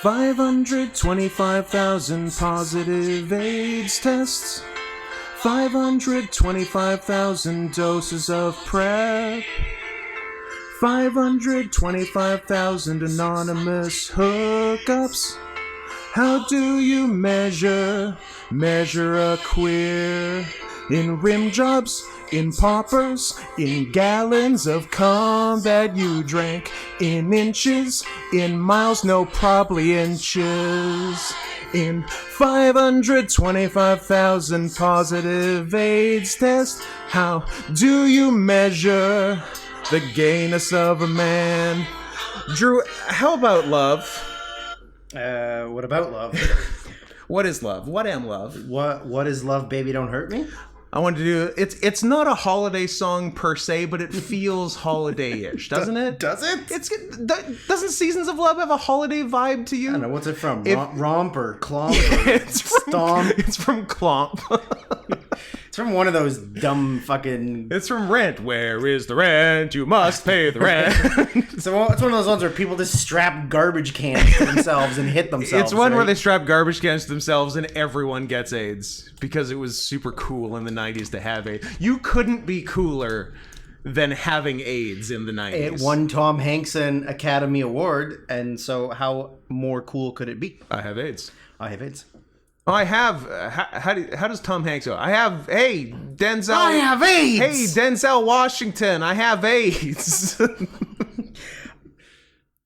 525,000 positive AIDS tests. 525,000 doses of PrEP. 525,000 anonymous hookups. How do you measure a queer? In rim jobs, in poppers, in gallons of cum that you drank, in inches, in miles, no, probably inches. In 525,000 positive AIDS tests, how do you measure the gayness of a man? Drew, how about love? What about love? What is love? What am love? What is love, baby? Don't hurt me. I wanted to do it's not a holiday song per se, but it feels holiday-ish, doesn't it? Does it? Doesn't Seasons of Love have a holiday vibe to you? I don't know. What's it from? Romp or Clomp? Or Stomp? It's from Clomp. It's from one of those dumb fucking... It's from Rent. Where is the rent? You must pay the rent. So it's one of those ones where people just strap garbage cans to themselves and hit themselves. It's one where they strap garbage cans to themselves and everyone gets AIDS. Because it was super cool in the 90s to have AIDS. You couldn't be cooler than having AIDS in the 90s. It won Tom Hanks an Academy Award, and so how more cool could it be? I have AIDS. I have AIDS. Oh, I have. How does Tom Hanks go? I have. Hey, Denzel. I have AIDS. Hey, Denzel Washington. I have AIDS.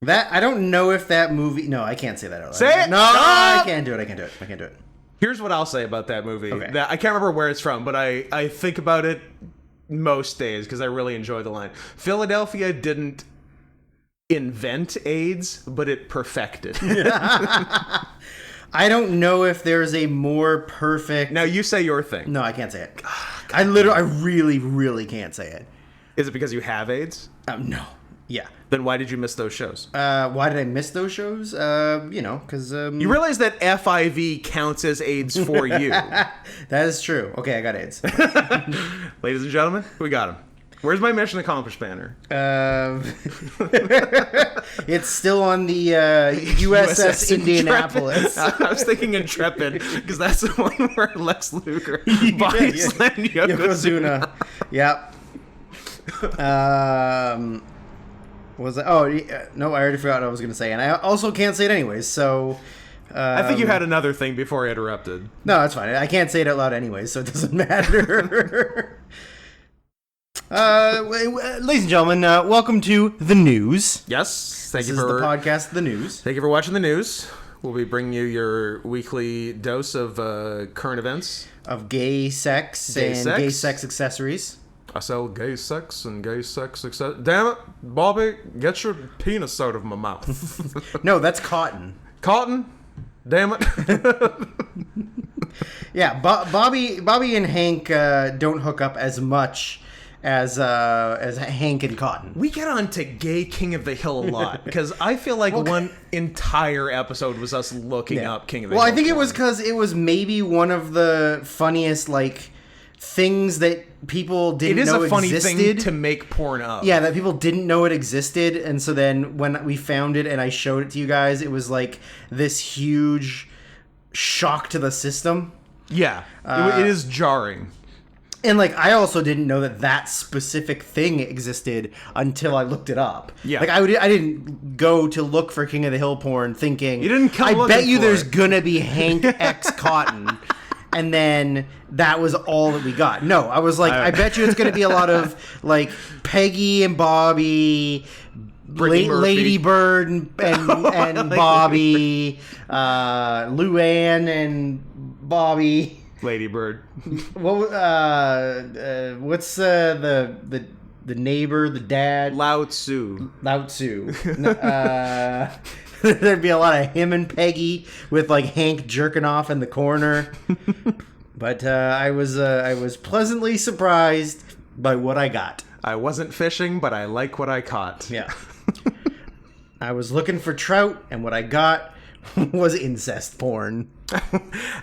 That I don't know if that movie. No, I can't say that out loud. Say it. No, I can't do it. I can't do it. Here's what I'll say about that movie. Okay. That I can't remember where it's from, but I think about it most days because I really enjoy the line. Philadelphia didn't invent AIDS, but it perfected. I don't know if there's a more perfect... Now you say your thing. No, I can't say it. I really, really can't say it. Is it because you have AIDS? No. Yeah. Then why did you miss those shows? Why did I miss those shows? Because... You realize that FIV counts as AIDS for you. That is true. Okay, I got AIDS. Ladies and gentlemen, we got him. Where's my mission accomplished banner? It's still on the USS Indianapolis. I was thinking Intrepid, because that's the one where Lex Luger bodies Yokozuna. Yep. Was that? Oh, no, I already forgot what I was going to say. And I also can't say it anyways, so... I think you had another thing before I interrupted. No, that's fine. I can't say it out loud anyways, so it doesn't matter. Ladies and gentlemen, welcome to The News. Yes, This is the podcast, The News. Thank you for watching The News. We'll be bringing you your weekly dose of current events. Of gay sex gay sex accessories. I sell gay sex and gay sex accessories. Damn it, Bobby, get your penis out of my mouth. No, that's cotton. Cotton? Damn it. Yeah, Bobby and Hank don't hook up as much as Hank and Cotton. We get on to Gay King of the Hill a lot because I feel like one entire episode was us looking up King of the Hill. Well, I think it was because it was maybe one of the funniest things that people didn't know existed. It is a funny thing to make porn up. Yeah, that people didn't know it existed, and so then when we found it and I showed it to you guys, it was like this huge shock to the system. Yeah, it is jarring. And I also didn't know that specific thing existed until I looked it up. Yeah, I didn't go to look for King of the Hill porn thinking you didn't come. I bet you there's gonna be Hank X Cotton, and then that was all that we got. No, I was like, I bet you it's gonna be a lot of Peggy and Bobby, Lady Bird and Bobby, Luann and Bobby. Lady Bird. What? What's the neighbor, the dad? Lao Tzu. There'd be a lot of him and Peggy with Hank jerking off in the corner. But I was pleasantly surprised by what I got. I wasn't fishing, but I like what I caught. Yeah. I was looking for trout, and what I got was incest porn.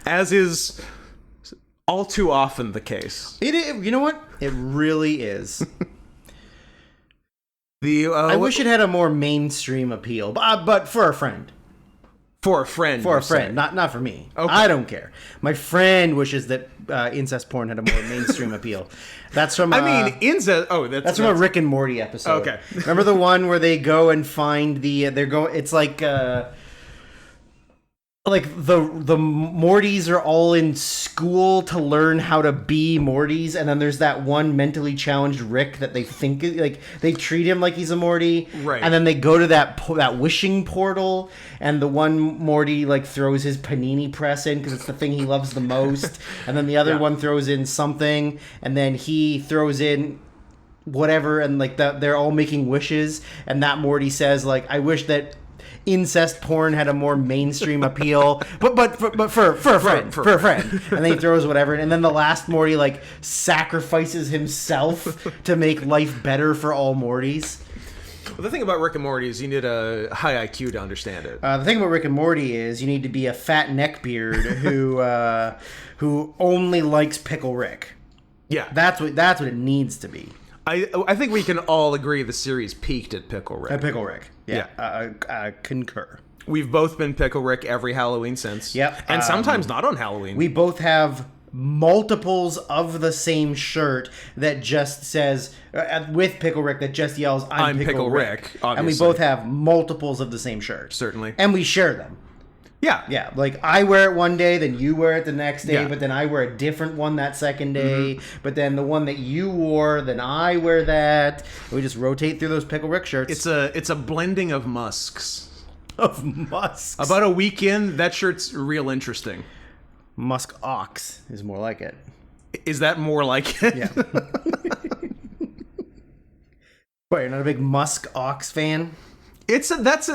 As is all too often the case. You know what? It really is. I wish it had a more mainstream appeal, but for a friend. For a friend. For a friend, not for me. Okay. I don't care. My friend wishes that incest porn had a more mainstream appeal. That's from. Incest. Oh, that's from a Rick and Morty episode. Okay. Remember the one where they go and find the? It's like the Mortys are all in school to learn how to be Mortys, and then there's that one mentally challenged Rick that they think like they treat him like he's a Morty, right? And then they go to that wishing portal, and the one Morty like throws his panini press in because it's the thing he loves the most, and then the other one throws in something, and then he throws in whatever, and like they're all making wishes, and that Morty says like, I wish that incest porn had a more mainstream appeal, but for a friend, and then he throws whatever, and then the last Morty like sacrifices himself to make life better for all Mortys. Well, the thing about Rick and Morty is you need a high IQ to understand it. The thing about Rick and Morty is you need to be a fat neckbeard who only likes Pickle Rick. Yeah, that's what it needs to be. I think we can all agree the series peaked at Pickle Rick. At Pickle Rick. Yeah. I concur. We've both been Pickle Rick every Halloween since. Yep. And sometimes not on Halloween. We both have multiples of the same shirt that just says, with Pickle Rick, that just yells, I'm Pickle Rick. Obviously. And we both have multiples of the same shirt. Certainly. And we share them. Yeah. Yeah, like I wear it one day, then you wear it the next day, yeah. But then I wear a different one that second day, but then the one that you wore, then I wear that. We just rotate through those Pickle Rick shirts. It's a blending of musks. Of musks? About a week in, that shirt's real interesting. Musk ox is more like it. Is that more like it? Yeah. What, you're not a big musk ox fan? That's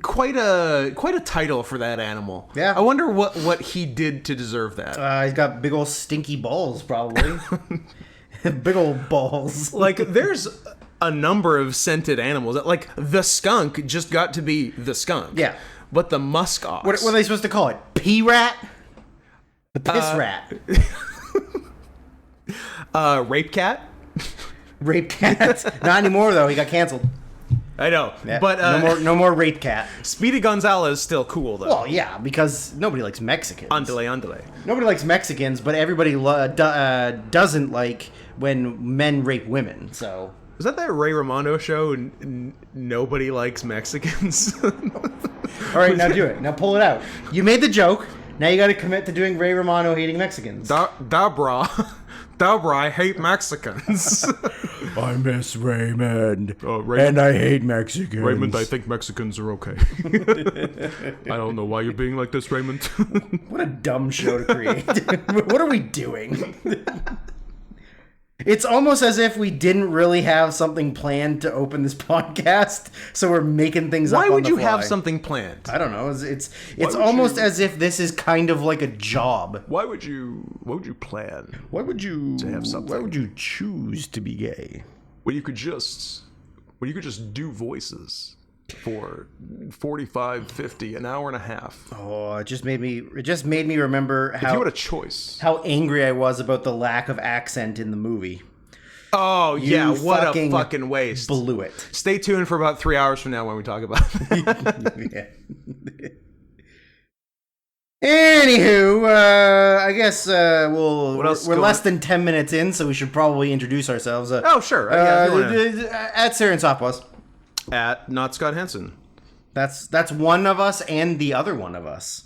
quite a title for that animal. Yeah. I wonder what he did to deserve that. He's got big old stinky balls, probably. Big old balls. Like, there's a number of scented animals. Like, the skunk just got to be the skunk. Yeah. But the musk ox. What are they supposed to call it? Pea rat? The piss rat. Rape cat? Rape cat. Not anymore, though. He got canceled. I know, yeah. But no more rape cat. Speedy Gonzalez is still cool though. Well, yeah, because nobody likes Mexicans. Andale. Nobody likes Mexicans, but everybody doesn't like when men rape women. So is that Ray Romano show? Nobody likes Mexicans. All right, now do it. Now pull it out. You made the joke. Now you got to commit to doing Ray Romano hating Mexicans. Dabra, I hate Mexicans. I miss Raymond. And I hate Mexicans. Raymond, I think Mexicans are okay. I don't know why you're being like this, Raymond. What a dumb show to create. What are we doing? It's almost as if we didn't really have something planned to open this podcast, so we're making things up on the fly. Why would you have something planned? I don't know. It's almost as if this is kind of like a job. What would you plan? Why would you to have something? Why would you choose to be gay? Well, you could just do voices for 45, 50, an hour and a half. Oh, it just made me remember how, if you had a choice, how angry I was about the lack of accent in the movie. Oh, yeah, what a fucking waste. Blew it. Stay tuned for about 3 hours from now when we talk about it. Yeah. Anywho, I guess we're less than 10 minutes in, so we should probably introduce ourselves. Oh, sure. At Sarah and Softballs. At Not Scott Henson. That's one of us and the other one of us.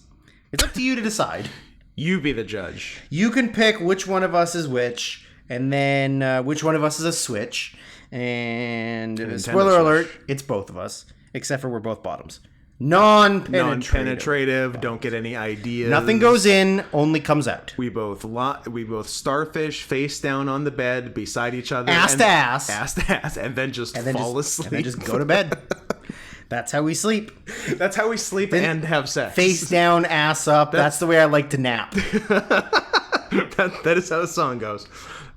It's up to you to decide. You be the judge. You can pick which one of us is which, and then which one of us is a switch. And spoiler alert, it's both of us, except for we're both bottoms. Non-penetrative. Don't get any ideas. Nothing goes in, only comes out. We both starfish face down on the bed beside each other, ass to ass, and then just fall asleep. And then just go to bed. That's how we sleep. That's how we sleep and have sex. Face down, ass up. That's the way I like to nap. That is how the song goes.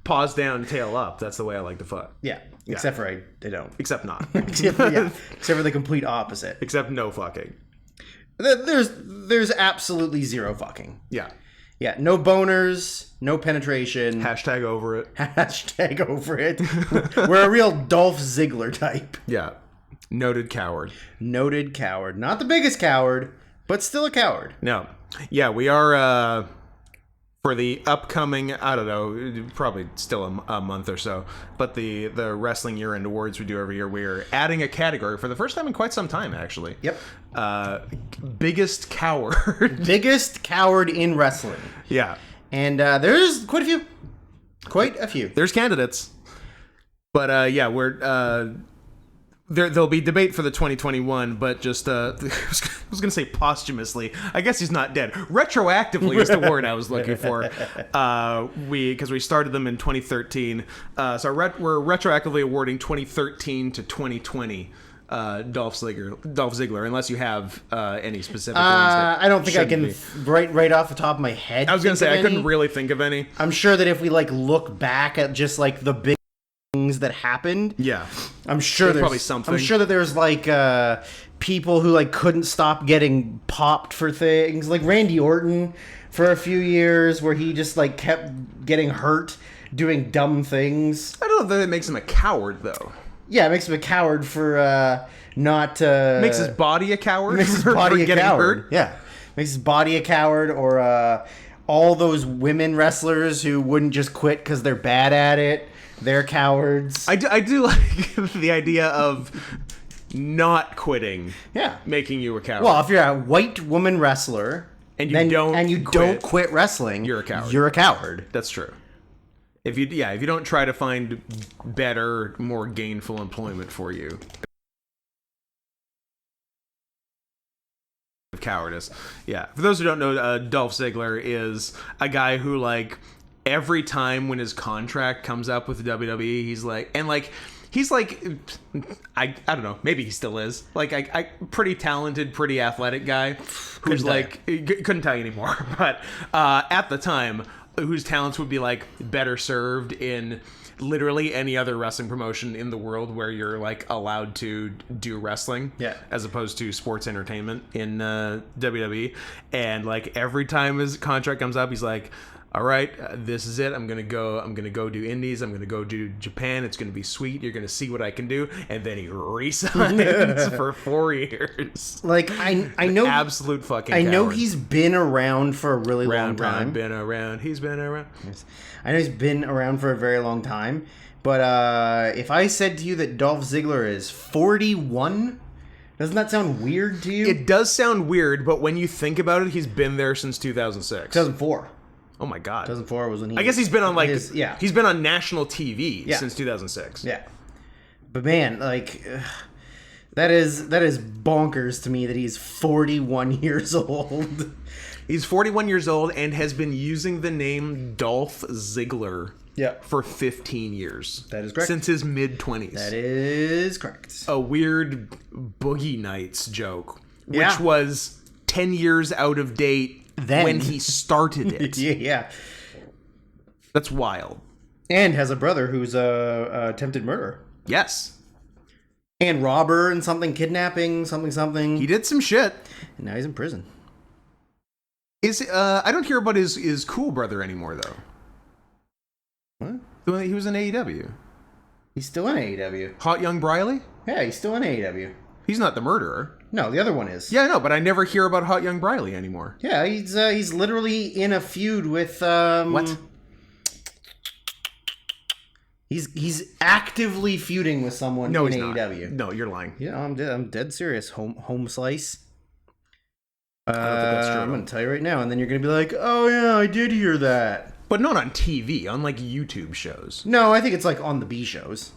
Paws down, tail up. That's the way I like to fuck. Yeah. Except for I don't. Except not. Except for the complete opposite. Except no fucking. There's absolutely zero fucking. Yeah. Yeah. No boners. No penetration. Hashtag over it. Hashtag over it. We're a real Dolph Ziggler type. Yeah. Noted coward. Noted coward. Not the biggest coward, But still a coward. No. Yeah, we are, for the upcoming, I don't know, probably still a month or so, but the Wrestling Year-End Awards we do every year, we're adding a category for the first time in quite some time, actually. Yep. Biggest coward. Biggest coward in wrestling. Yeah. And there's quite a few. Quite a few. There's candidates. But, yeah, we're... There'll be debate for the 2021, but just I was gonna say posthumously. I guess he's not dead. Retroactively is the word I was looking for. Because we started them in 2013, so we're retroactively awarding 2013 to 2020 Dolph Ziggler, unless you have any specific ones. I don't think I can right off the top of my head. I was gonna say I couldn't really think of any. I'm sure that if we look back at just the big things that happened, yeah, I'm sure there's probably something. I'm sure that there's people who couldn't stop getting popped for things, like Randy Orton for a few years, where he just kept getting hurt doing dumb things. I don't know if that makes him a coward though. Yeah, it makes him a coward for not makes his body a coward. Makes his body a coward. Hurt. Yeah, makes his body a coward, or all those women wrestlers who wouldn't just quit because they're bad at it. They're cowards. I do like the idea of not quitting. Yeah, making you a coward. Well, if you're a white woman wrestler and you don't quit wrestling, you're a coward. You're a coward. That's true. If you don't try to find better, more gainful employment for you. Cowardice. Yeah. For those who don't know, Dolph Ziggler is a guy who every time when his contract comes up with the WWE, he's I don't know, maybe he still is I pretty talented, pretty athletic guy who's couldn't tell you anymore, but at the time, whose talents would be better served in literally any other wrestling promotion in the world where you're allowed to do wrestling, as opposed to sports entertainment in WWE. And every time his contract comes up, he's like, all right, this is it. I'm gonna go do indies. I'm gonna go do Japan. It's gonna be sweet. You're gonna see what I can do. And then he resigns for 4 years. I know, absolute fucking. I know coward. He's been around for a really long time. Been around. He's been around. Yes. I know he's been around for a very long time. But if I said to you that Dolph Ziggler is 41, doesn't that sound weird to you? It does sound weird, but when you think about it, he's been there since 2006. 2004. Oh my god. 2004 was when he... I guess he's been on he's been on national TV since 2006. Yeah. But man, that is bonkers to me that he's 41 years old. He's 41 years old and has been using the name Dolph Ziggler for 15 years. That is correct. Since his mid-20s. That is correct. A weird Boogie Nights joke, which was 10 years out of date when he started it. Yeah. That's wild. And has a brother who's a attempted murderer. Yes. And robber and kidnapping, something. He did some shit. And now he's in prison. I don't hear about his cool brother anymore, though. What? He was in AEW. He's still in AEW. Hot Young Briley? Yeah, he's still in AEW. He's not the murderer. No, the other one is. Yeah, no, but I never hear about Hot Young Briley anymore. Yeah, he's literally in a feud with what? He's actively feuding with someone in AEW. No, you're lying. Yeah, I'm dead serious. Home slice. I don't think that's true. I'm gonna tell you right now, and then you're gonna be like, "Oh yeah, I did hear that." But not on TV, on YouTube shows. No, I think it's on the B shows.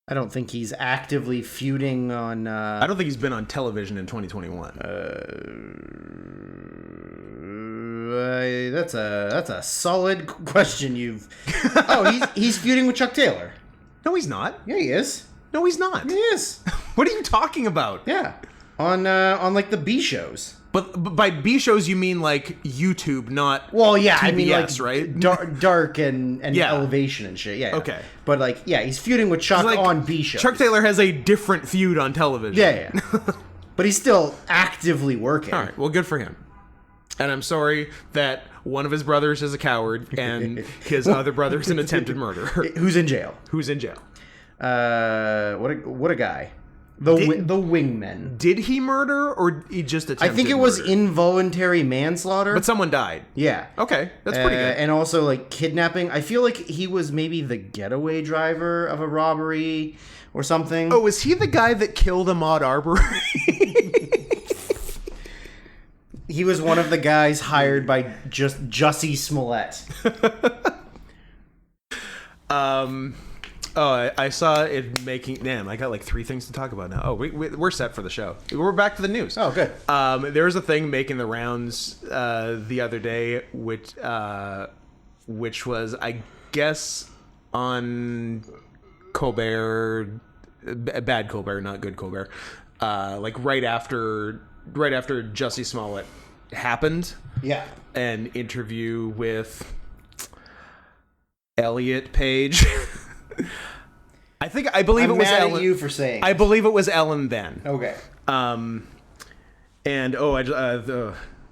I don't think he's actively feuding on... I don't think he's been on television in 2021. That's a solid question you've... Oh, he's feuding with Chuck Taylor. No, he's not. Yeah, he is. No, he's not. He is. What are you talking about? Yeah. On the B shows. But by B shows you mean YouTube, not TBS, I mean right? Dark and Elevation and shit. Yeah. Okay. But he's feuding with Chuck on B shows. Chuck Taylor has a different feud on television. Yeah. But he's still actively working. All right. Well, good for him. And I'm sorry that one of his brothers is a coward and his other brother's an attempted murderer. Who's in jail? Who's in jail? What a guy. The wingmen. Did he murder, or he just attempted I think it was murder? involuntary manslaughter. But someone died. Yeah. Okay, that's pretty good. And also, like, kidnapping. I feel like he was maybe the getaway driver of a robbery or something. Oh, was he the guy that killed Ahmaud Arbery? He was one of the guys hired by Jussie Smollett. Oh, I saw it making... Damn, I got like 3 things to talk about now. Oh, we're set for the show. We're back to the news. Oh, good. There was a thing making the rounds the other day, which was, I guess, on Colbert... Bad Colbert, not good Colbert. Like right after Jussie Smollett happened. Yeah. An interview with Elliot Page. I believe it was mad Ellen. at you for saying. I believe it was Ellen then. Okay. And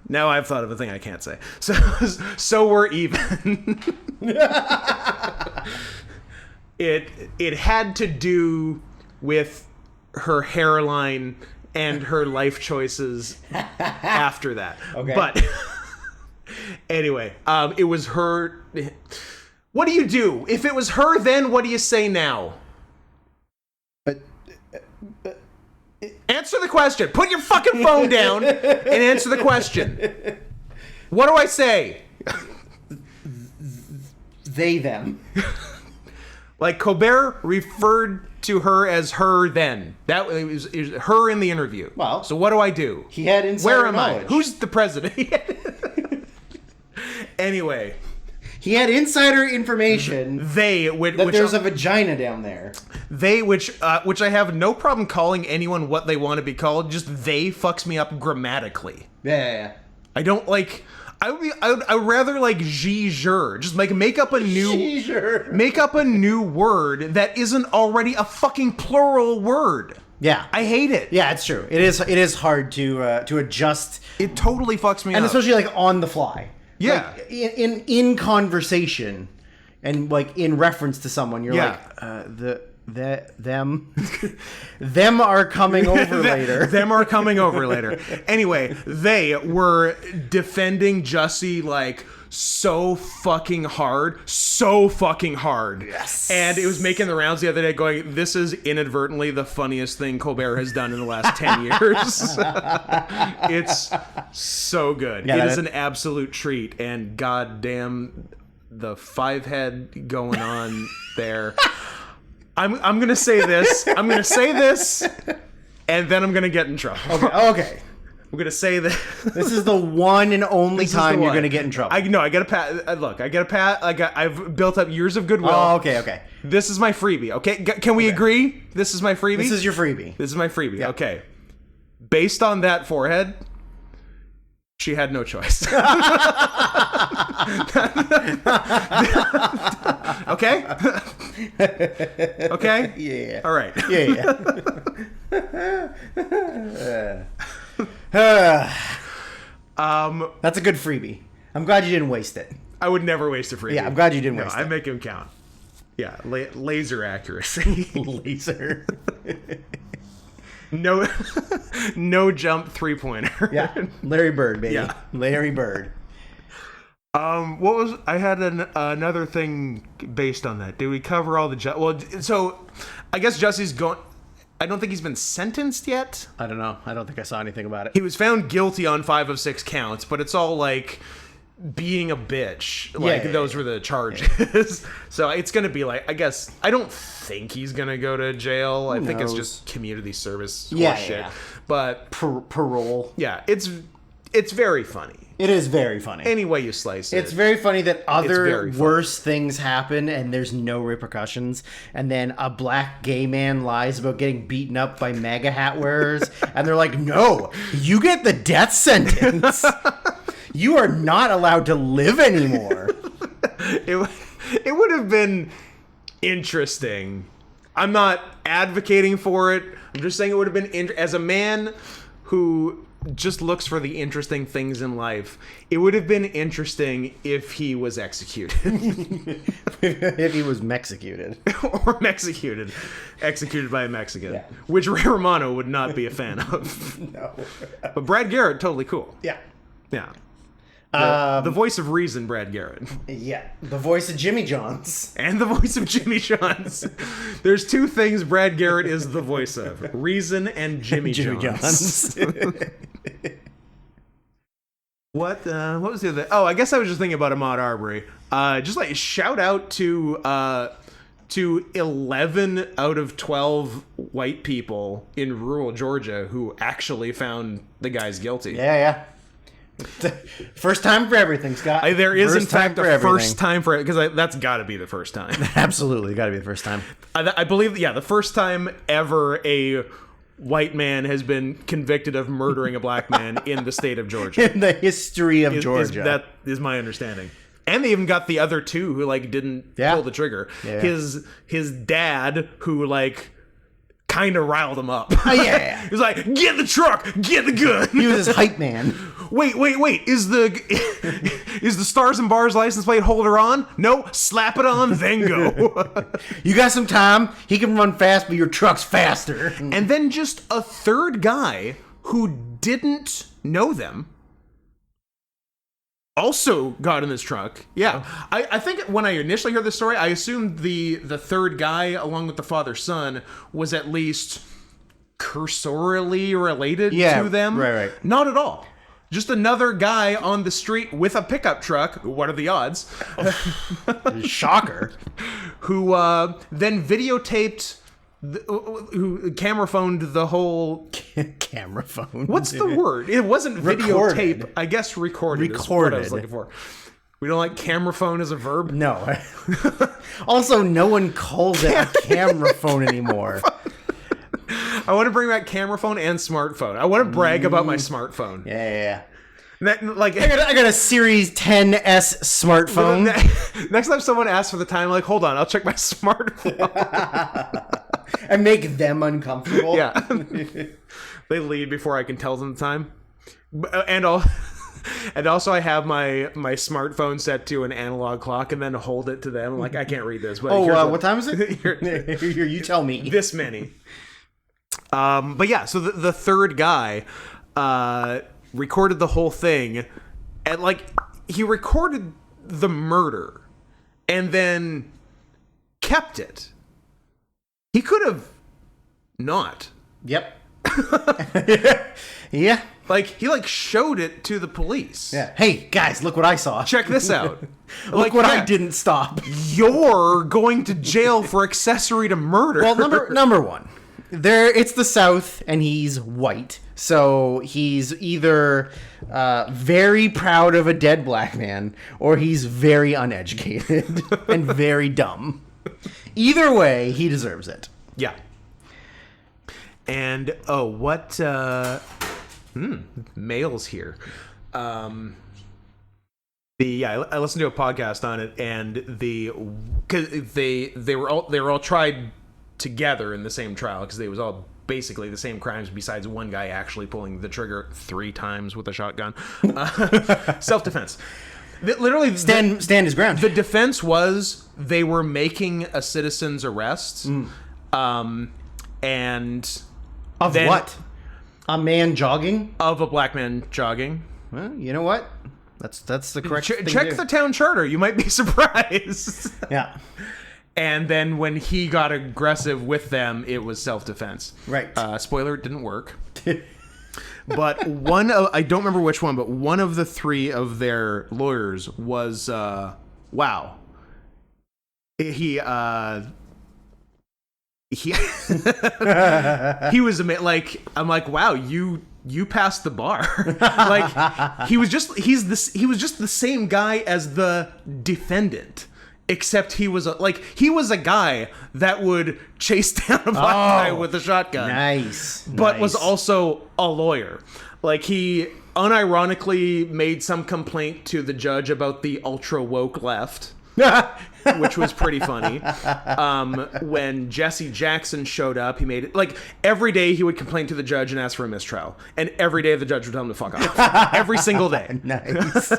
now I've thought of a thing I can't say. So we're even. It had to do with her hairline and her life choices after that. Okay. But anyway, it was her. What do you do? If it was her then, what do you say now? Answer the question. Put your fucking phone down and answer the question. What do I say? They, them. Like Colbert referred to her as her then. That was her in the interview. Well, so what do I do? He had insider Where am knowledge. I? Who's the president? Anyway, he had insider information that there's a vagina down there. Which I have no problem calling anyone what they want to be called. Just they fucks me up grammatically. Yeah. I don't like. I would rather like Gijur. Just make up a new word that isn't already a fucking plural word. Yeah, I hate it. Yeah, it's true. It is hard to adjust. It totally fucks me up, and especially like on the fly. Yeah, like, in conversation, and like in reference to someone, you're like them them are coming over later. Them are coming over later. Anyway, they were defending Jussie like so fucking hard. Yes. And it was making the rounds the other day going, this is inadvertently the funniest thing Colbert has done in the last 10 years. It's so good. Yeah, it is an absolute treat. And goddamn the 5-head going on there. I'm going to say this. I'm going to say this, and then I'm going to get in trouble. Okay. I'm going to say that. This is the one and only time you're going to get in trouble. I got a pat. Look, I got a pat. I've built up years of goodwill. Oh, okay. This is my freebie, okay? Can we agree? This is my freebie? This is your freebie. This is my freebie, yeah. Okay. Based on that forehead, she had no choice. Okay? Okay? Yeah. All right. Yeah. That's a good freebie. I'm glad you didn't waste it. I would never waste a freebie. Yeah, I'm glad you didn't waste it. I make him count. Yeah, laser accuracy. Laser. No jump 3-pointer. Yeah, Larry Bird, baby. Yeah. Larry Bird. I had another thing based on that. Did we cover all the well? So, I guess Jussie's going. I don't think he's been sentenced yet. I don't know. I don't think I saw anything about it. He was found guilty on 5 of 6 counts, but it's all like being a bitch. Like those were the charges. So it's gonna be like, I guess I don't think he's gonna go to jail. I think it's just community service shit. Yeah. But parole. Yeah, it's very funny. It is very funny. Any way you slice it. It's very funny that other worse things happen and there's no repercussions. And then a black gay man lies about getting beaten up by MAGA hat wearers. And they're like, no, you get the death sentence. You are not allowed to live anymore. It would have been interesting. I'm not advocating for it. I'm just saying it would have been as a man who just looks for the interesting things in life. It would have been interesting if he was executed. If he was Mexicuted. Or executed by a Mexican, which Ray Romano would not be a fan of. No. But Brad Garrett, totally cool. Yeah. The voice of reason, Brad Garrett. Yeah. The voice of Jimmy Johns. And the voice of Jimmy Johns. There's two things Brad Garrett is the voice of. Reason and Jimmy Johns. What was the other? Oh, I guess I was just thinking about Ahmaud Arbery. Just like shout out to 11 out of 12 white people in rural Georgia who actually found the guys guilty. Yeah. First time for everything, Scott. There is, first in fact, a first time for it, because that's got to be the first time. Absolutely, got to be the first time. I believe, the first time ever a white man has been convicted of murdering a black man in the state of Georgia. In the history of Georgia. That is my understanding. And they even got the other two who didn't pull the trigger. Yeah. His dad who kind of riled him up. Oh, yeah. He was like, get the truck, get the gun. He was his hype man. Wait. Is the Stars and Bars license plate holder on? No, slap it on, then go. You got some time. He can run fast, but your truck's faster. And then just a third guy who didn't know them also got in this truck. Yeah. I think when I initially heard this story, I assumed the third guy, along with the father-son, was at least cursorily related to them. Right. Not at all. Just another guy on the street with a pickup truck. What are the odds? Shocker. Who then videotaped... who camera phoned the whole camera phone. What's the word? It wasn't videotape. I guess recorded. Is what I was looking for. We don't like camera phone as a verb. No. Also, no one calls it a camera phone anymore. I want to bring back camera phone and smartphone. I want to brag about my smartphone. Yeah. That, I got a Series 10S smartphone. Next time someone asks for the time, hold on, I'll check my smartphone. And make them uncomfortable. Yeah. They leave before I can tell them the time. And also I have my smartphone set to an analog clock and then hold it to them. I can't read this. But what time is it? Here, you tell me. This many. But yeah, so the third guy recorded the whole thing, and he recorded the murder and then kept it. He could have not. Yep. Yeah. He showed it to the police. Yeah. Hey guys, look what I saw. Check this out. Look what I didn't stop. You're going to jail for accessory to murder. Well, number one. It's the South, and he's white, so he's either very proud of a dead black man, or he's very uneducated and very dumb. Either way, he deserves it. Yeah. And mail's here. I listened to a podcast on it, and because they were all tried together in the same trial, because they was all basically the same crimes, besides one guy actually pulling the trigger 3 times with a shotgun. Self-defense. Literally stand his ground. The defense was they were making a citizen's arrest, and of what? A man jogging? Of a black man jogging. Well, you know what? That's the correct thing check to do. the town charter. You might be surprised. Yeah. And then when he got aggressive with them, it was self-defense. Right. Spoiler, it didn't work. But I don't remember which one, but one of the 3 of their lawyers was, wow. He he was I'm like, wow, you passed the bar. He was just the same guy as the defendant, except he was a guy that would chase down a black guy with a shotgun. Nice. But was also a lawyer. He unironically made some complaint to the judge about the ultra woke left. which was pretty funny. When Jesse Jackson showed up, he made it like every day he would complain to the judge and ask for a mistrial, and every day the judge would tell him to fuck off. Every single day. Nice.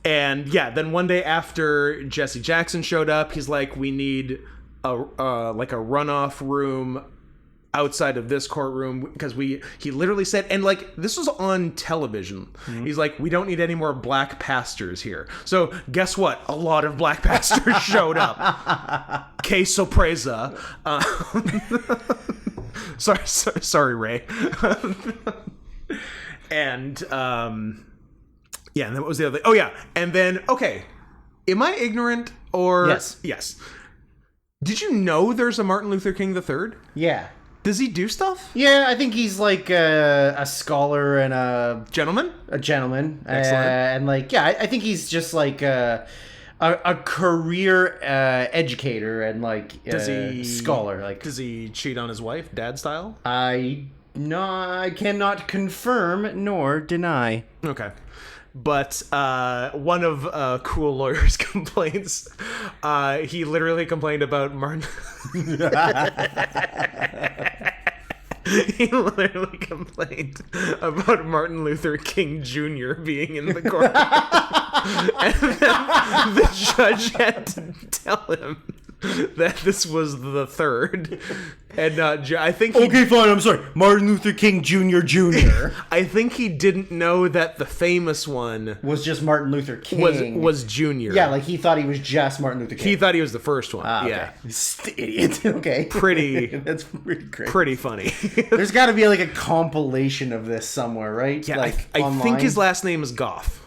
And yeah, then one day after Jesse Jackson showed up, he's like, we need a runoff room outside of this courtroom, because he literally said, and like this was on television, he's like, we don't need any more black pastors here. So guess what, a lot of black pastors showed up. Que sorpresa. Sorry Ray. And yeah, and then what was the other thing? Oh yeah, and then, okay, am I ignorant or... Yes. Did you know there's a Martin Luther King III? Yeah. Does he do stuff? Yeah, I think he's like a scholar and a gentleman. Excellent. And like, yeah, I think he's just like a career educator and like scholar. Like, does he cheat on his wife, dad style? I cannot confirm nor deny. Okay. But one of Cool Lawyer's complaints, he literally complained about Martin. He literally complained about Martin Luther King Jr. being in the court. And then the judge had to tell him that this was the third. And I think okay, fine, I'm sorry. Martin Luther King Jr. Jr. I think he didn't know that the famous one was just Martin Luther King. Was Junior. Yeah, like he thought he was just Martin Luther King. He thought he was the first one. Yeah. Idiot. Okay. That's pretty great. Pretty funny. There's got to be like a compilation of this somewhere, right? Yeah, like I think his last name is Goff.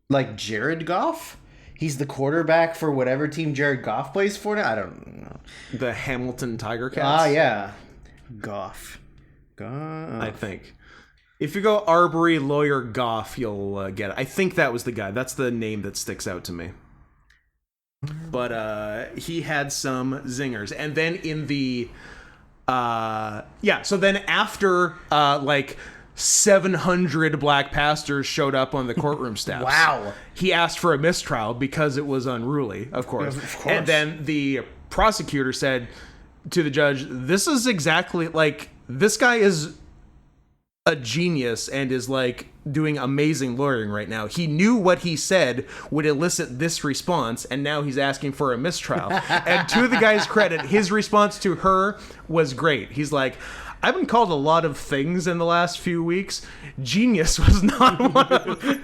Like Jared Goff? He's the quarterback for whatever team Jared Goff plays for now? I don't know. The Hamilton Tiger Cats? Ah, yeah. Goff. I think. If you go Arbery Lawyer Goff, you'll get it. I think that was the guy. That's the name that sticks out to me. But he had some zingers. And then in the... so then after, 700 black pastors showed up on the courtroom steps. Wow. He asked for a mistrial because it was unruly, of course. Of course. And then the prosecutor said to the judge, this is exactly, like, this guy is a genius and is, like, doing amazing lawyering right now. He knew what he said would elicit this response, and now he's asking for a mistrial. And to the guy's credit, his response to her was great. He's like, I've been called a lot of things in the last few weeks. Genius was not one of them.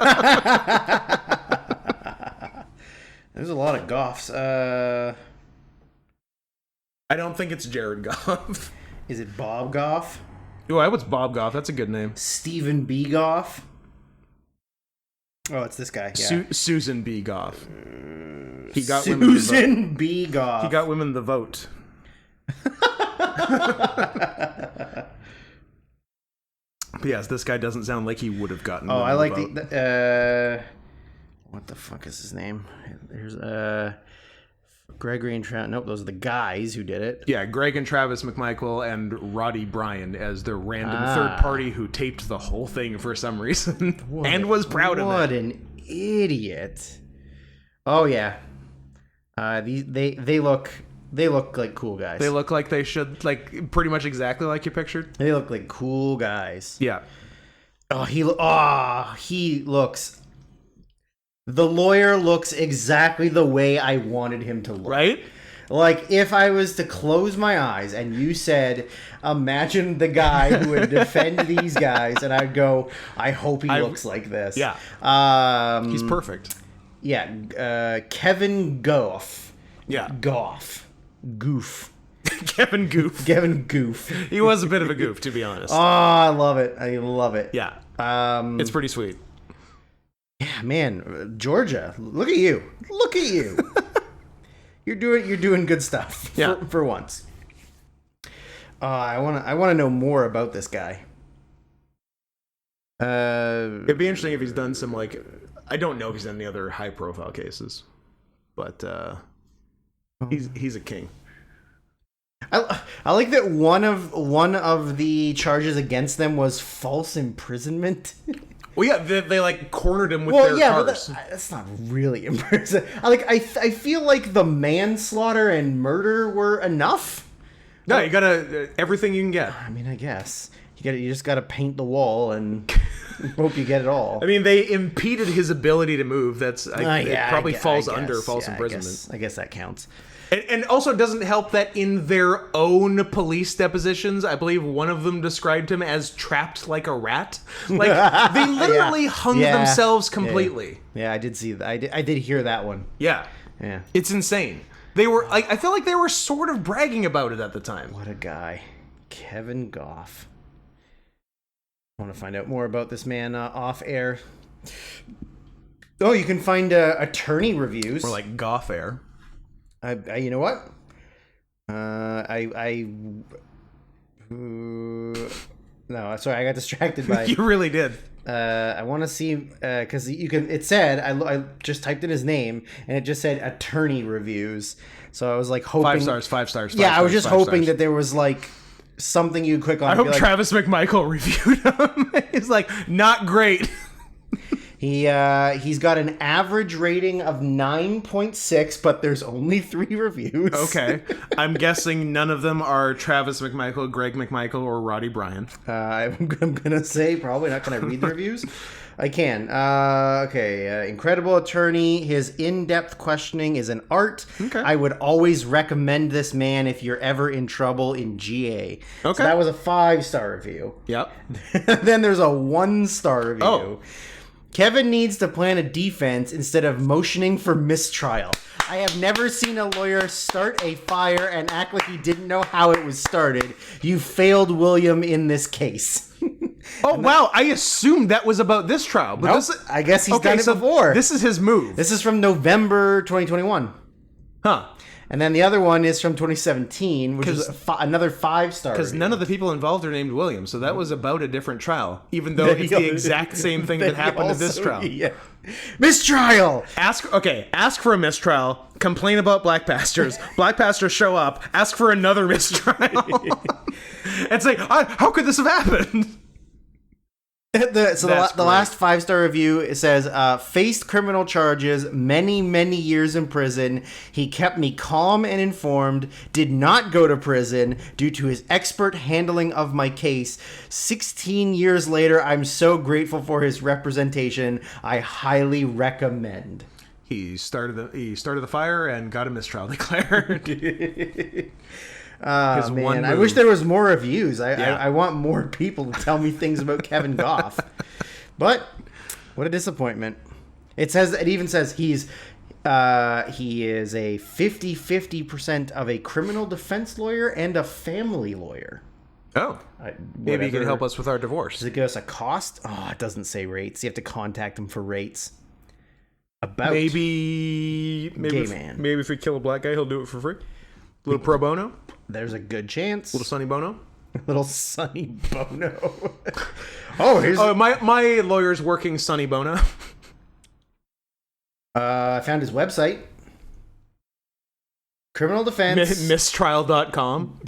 There's a lot of Goffs. I don't think it's Jared Goff. Is it Bob Goff? Oh, I was Bob Goff. That's a good name. Stephen B. Goff? Oh, it's this guy. Yeah. Susan B. Goff. He got Susan B. Goff. He got women the vote. But yes, this guy doesn't sound like he would have gotten. Oh, I like the what the fuck is his name? There's Gregory and Travis. Nope, those are the guys who did it. Yeah, Greg and Travis McMichael and Roddy Bryan as the random third party who taped the whole thing for some reason and was proud of it. What an idiot! Oh yeah, they look like cool guys. They look like they should, like pretty much exactly like you pictured. They look like cool guys. Yeah. He looks. The lawyer looks exactly the way I wanted him to look. Right? Like, if I was to close my eyes and you said, imagine the guy who would defend these guys, and I'd go, I hope he looks like this. Yeah. He's perfect. Yeah. Kevin Goff. Yeah. Goof. Kevin Goof. Kevin Goof. He was a bit of a goof, to be honest. Oh, I love it. Yeah. It's pretty sweet. Yeah, man, Georgia. Look at you. You're doing good stuff. Yeah. For once. I want to know more about this guy. It'd be interesting if he's done some, like, I don't know if he's done any other high profile cases, but he's a king. I like that one of the charges against them was false imprisonment. Well, yeah, they like cornered him with their cars. But that's not really impressive. I feel like the manslaughter and murder were enough. No, you gotta everything you can get. I mean, I guess you just gotta paint the wall and hope you get it all. I mean, they impeded his ability to move. It probably falls under false imprisonment. I guess that counts. And also, it doesn't help that in their own police depositions, I believe one of them described him as trapped like a rat. Like, they literally hung themselves completely. Yeah, I did see that. I did hear that one. Yeah. Yeah. It's insane. They were, I feel like they were sort of bragging about it at the time. What a guy. Kevin Goff. I want to find out more about this man off air. Oh, you can find attorney reviews. Or like Goff air. You know what? No, sorry, I got distracted by. You really did. I want to see because you can. It said I just typed in his name and it just said attorney reviews. So I was like hoping 5 stars, 5 stars. I was just hoping that there was like something you click on. I hope Travis McMichael reviewed him. He's like, not great. He's got an average rating of 9.6, but there's only 3 reviews. Okay. I'm guessing none of them are Travis McMichael, Greg McMichael, or Roddy Bryan. I'm gonna say probably not. Can I read the reviews? I can. Okay. Incredible attorney. His in-depth questioning is an art. Okay. I would always recommend this man if you're ever in trouble in GA. Okay. So that was a 5-star review. Yep. Then there's a 1-star review. Oh. Kevin needs to plan a defense instead of motioning for mistrial. I have never seen a lawyer start a fire and act like he didn't know how it was started. You failed William in this case. Wow. I assumed that was about this trial. But nope, I guess he's done it before. This is his move. This is from November 2021. Huh. And then the other one is from 2017, which is another 5-star. Because none of the people involved are named William, so that was about a different trial, even though it's the exact same thing that happened in this trial. Yeah. Mistrial! Ask for a mistrial, complain about black pastors, black pastors show up, ask for another mistrial. And say, how could this have happened? The last 5-star review, it says, faced criminal charges, many years in prison. He kept me calm and informed, did not go to prison due to his expert handling of my case. 16 years later, I'm so grateful for his representation. I highly recommend. He started the fire and got a mistrial declared. Man, I wish there was more reviews. I want more people to tell me things about Kevin Goff. But what a disappointment. It even says he is a 50% of a criminal defense lawyer and a family lawyer. Oh. Maybe he can help us with our divorce. Does it give us a cost? Oh, it doesn't say rates. You have to contact him for rates. Maybe if we kill a black guy, he'll do it for free. A little pro bono. There's a good chance. Little Sonny Bono. Little Sonny Bono. My lawyer's working Sonny Bono. I found his website. Criminal defense. Mistrial.com.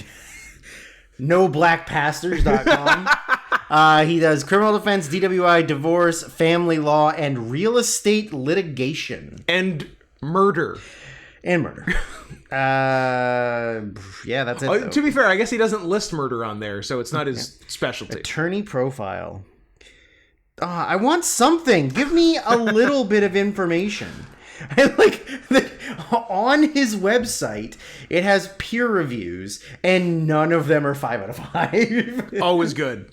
NoBlackPastors.com. He does criminal defense, DWI, divorce, family law, and real estate litigation. And murder. Yeah, that's it. To be fair, I guess he doesn't list murder on there, so it's not his specialty. Attorney profile. I want something. Give me a little bit of information. On his website, it has peer reviews, and none of them are 5 out of 5. Always good.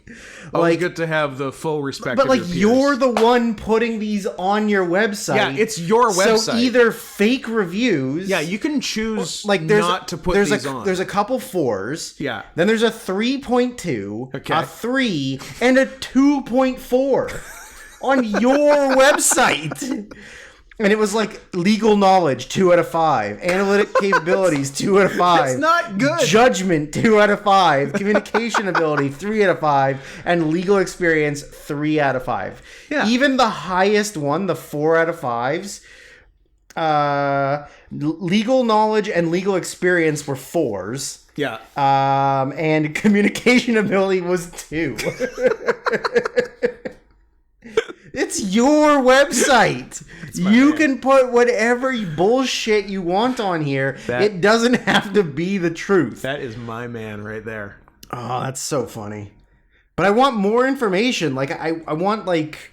Always good to have the full respect. But of your peers. You're the one putting these on your website. Yeah, it's your website. So either fake reviews. Yeah, you can choose not to put these on. There's a couple 4s. Yeah. Then there's a 3.2, a 3, and a 2.4 on your website. And it was like legal knowledge, 2 out of 5. Analytic capabilities, 2 out of 5. That's not good. Judgment, 2 out of 5. Communication ability, 3 out of 5. And legal experience, 3 out of 5. Yeah. Even the highest one, the 4 out of 5s, legal knowledge and legal experience were 4s. Yeah. And communication ability was 2. It's your website. You can put whatever bullshit you want on here. It doesn't have to be the truth. That is my man right there. Oh, that's so funny. But I want more information. Like, I want, like,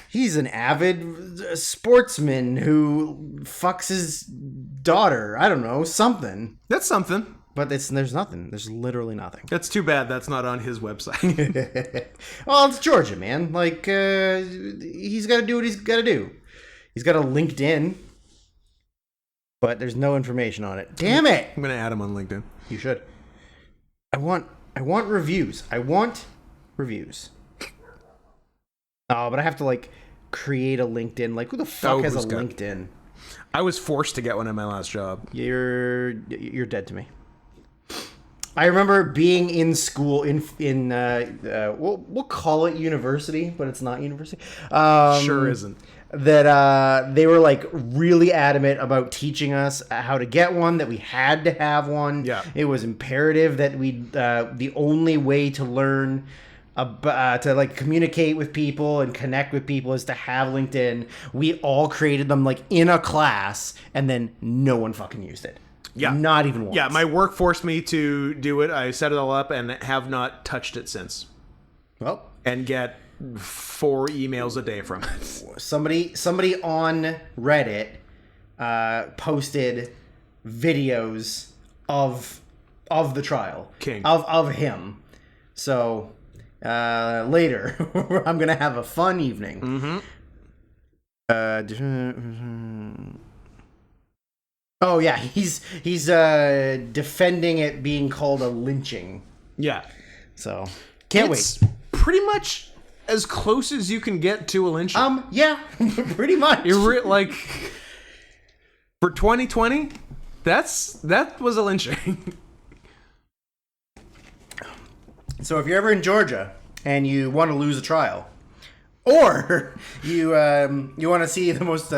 he's an avid sportsman who fucks his daughter. I don't know, something. That's something. But there's nothing. There's literally nothing. That's too bad that's not on his website. Well, it's Georgia, man. Like, he's got to do what he's got to do. He's got a LinkedIn, but there's no information on it. Damn it! I'm going to add him on LinkedIn. You should. I want reviews. I want reviews. Oh, but I have to, like, create a LinkedIn. Like, who the fuck has a LinkedIn? I was forced to get one at my last job. You're dead to me. I remember being in school we'll call it university, but it's not university. Sure isn't. That they were like really adamant about teaching us how to get one, that we had to have one. Yeah. It was imperative that we the only way to learn to like communicate with people and connect with people is to have LinkedIn. We all created them like in a class, and then no one fucking used it. Yeah. Not even once. Yeah, my work forced me to do it. I set it all up and have not touched it since. Well, and get 4 emails a day from it. Somebody on Reddit posted videos of the trial. King. Of him. So later I'm gonna have a fun evening. Oh yeah, he's defending it being called a lynching. Yeah. So can't it's wait. Pretty much as close as you can get to a lynching. Yeah, pretty much. Like for 2020, that was a lynching. So if you're ever in Georgia and you want to lose a trial, or you want to see the most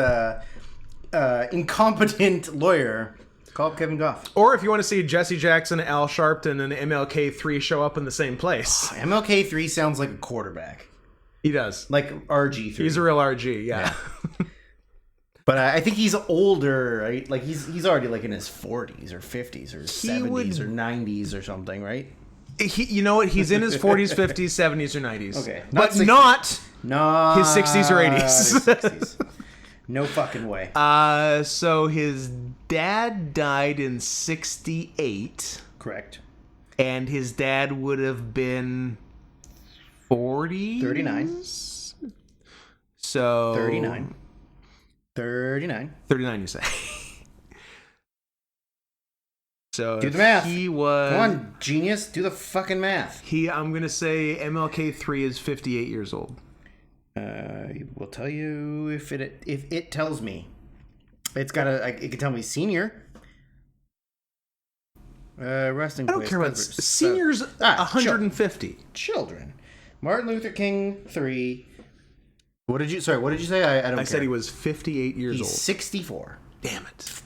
incompetent lawyer, call up Kevin Goff. Or if you want to see Jesse Jackson, Al Sharpton, and MLK3 show up in the same place. MLK3 sounds like a quarterback. He does. Like RG3. He's a real RG, yeah. But I think he's older, right? Like he's already like in his 40s or 50s or 70s or 90s or something, right? You know what? He's in his 40s, 50s, 70s, or 90s. Okay. But not his 60s or 80s. His 60s. No fucking way. So his dad died in 68. Correct. And his dad would have been 40? 39. So 39, you say. So do the math. He was. Come on, genius. Do the fucking math. I'm gonna say MLK3 is 58 years old. We'll tell you if it tells me. It can tell me senior. Resting place. I don't care about seniors. 150 children. Martin Luther King 3. What did you say? I don't care. I said he was 58 years old. He's 64. Damn it.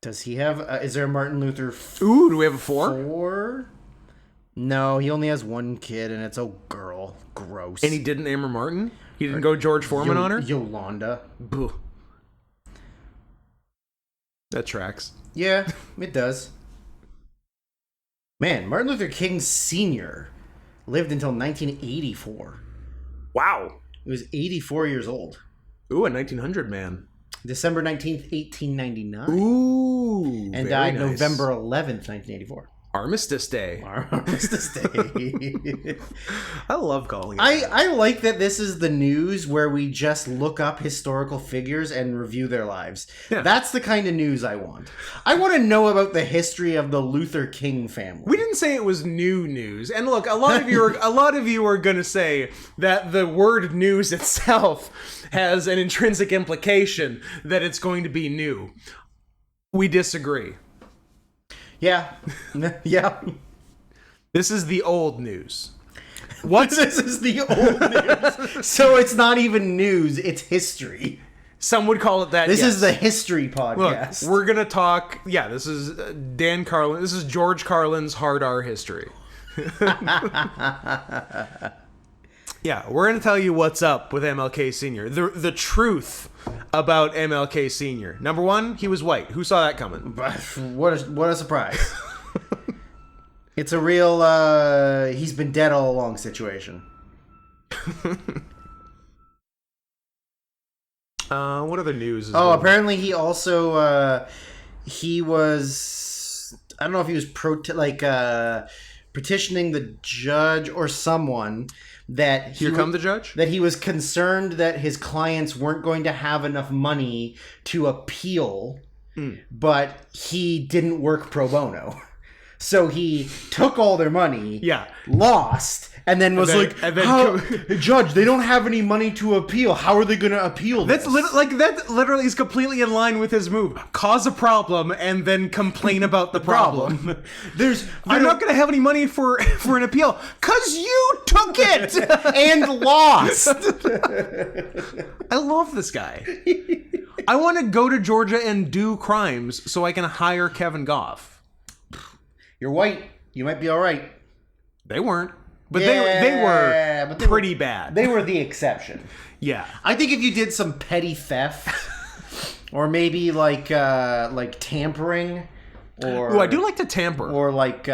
Does he have? Is there a Martin Luther? Ooh, do we have a 4? 4? No, he only has one kid, and it's a girl. Gross. And he didn't name her Martin? He didn't go George Foreman on her? Yolanda. Boo. That tracks. Yeah, it does. Man, Martin Luther King Sr. lived until 1984. Wow. He was 84 years old. Ooh, a 1900 man. December 19th, 1899. Ooh. And died November 11th, 1984. Armistice Day. Armistice Day. I love calling it. I like that this is the news where we just look up historical figures and review their lives. Yeah. That's the kind of news I want. I want to know about the history of the Luther King family. We didn't say it was new news. And look, a lot of you are going to say that the word news itself has an intrinsic implication that it's going to be new. We disagree. Yeah. Yeah. This is the old news. What? This is the old news. So it's not even news, it's history. Some would call it that. This is the history podcast. Look, we're going to talk. Yeah, this is Dan Carlin. This is George Carlin's Hard R History. Yeah, we're going to tell you what's up with MLK Sr. The truth about MLK Sr. Number one, he was white. Who saw that coming? What a surprise. It's a real, he's been dead all along situation. What other news? Apparently he also, he was, I don't know if he was petitioning the judge or someone that the judge? That he was concerned that his clients weren't going to have enough money to appeal, but he didn't work pro bono. So he took all their money, lost, and then Judge, they don't have any money to appeal. How are they going to appeal this? That literally is completely in line with his move. Cause a problem and then complain about the problem. I'm not going to have any money for an appeal because you took it and lost. I love this guy. I want to go to Georgia and do crimes so I can hire Kevin Goff. You're white. You might be all right. They weren't. But they were pretty bad. They were the exception. Yeah. I think if you did some petty theft, or maybe like tampering, or... Ooh, I do like to tamper. Or like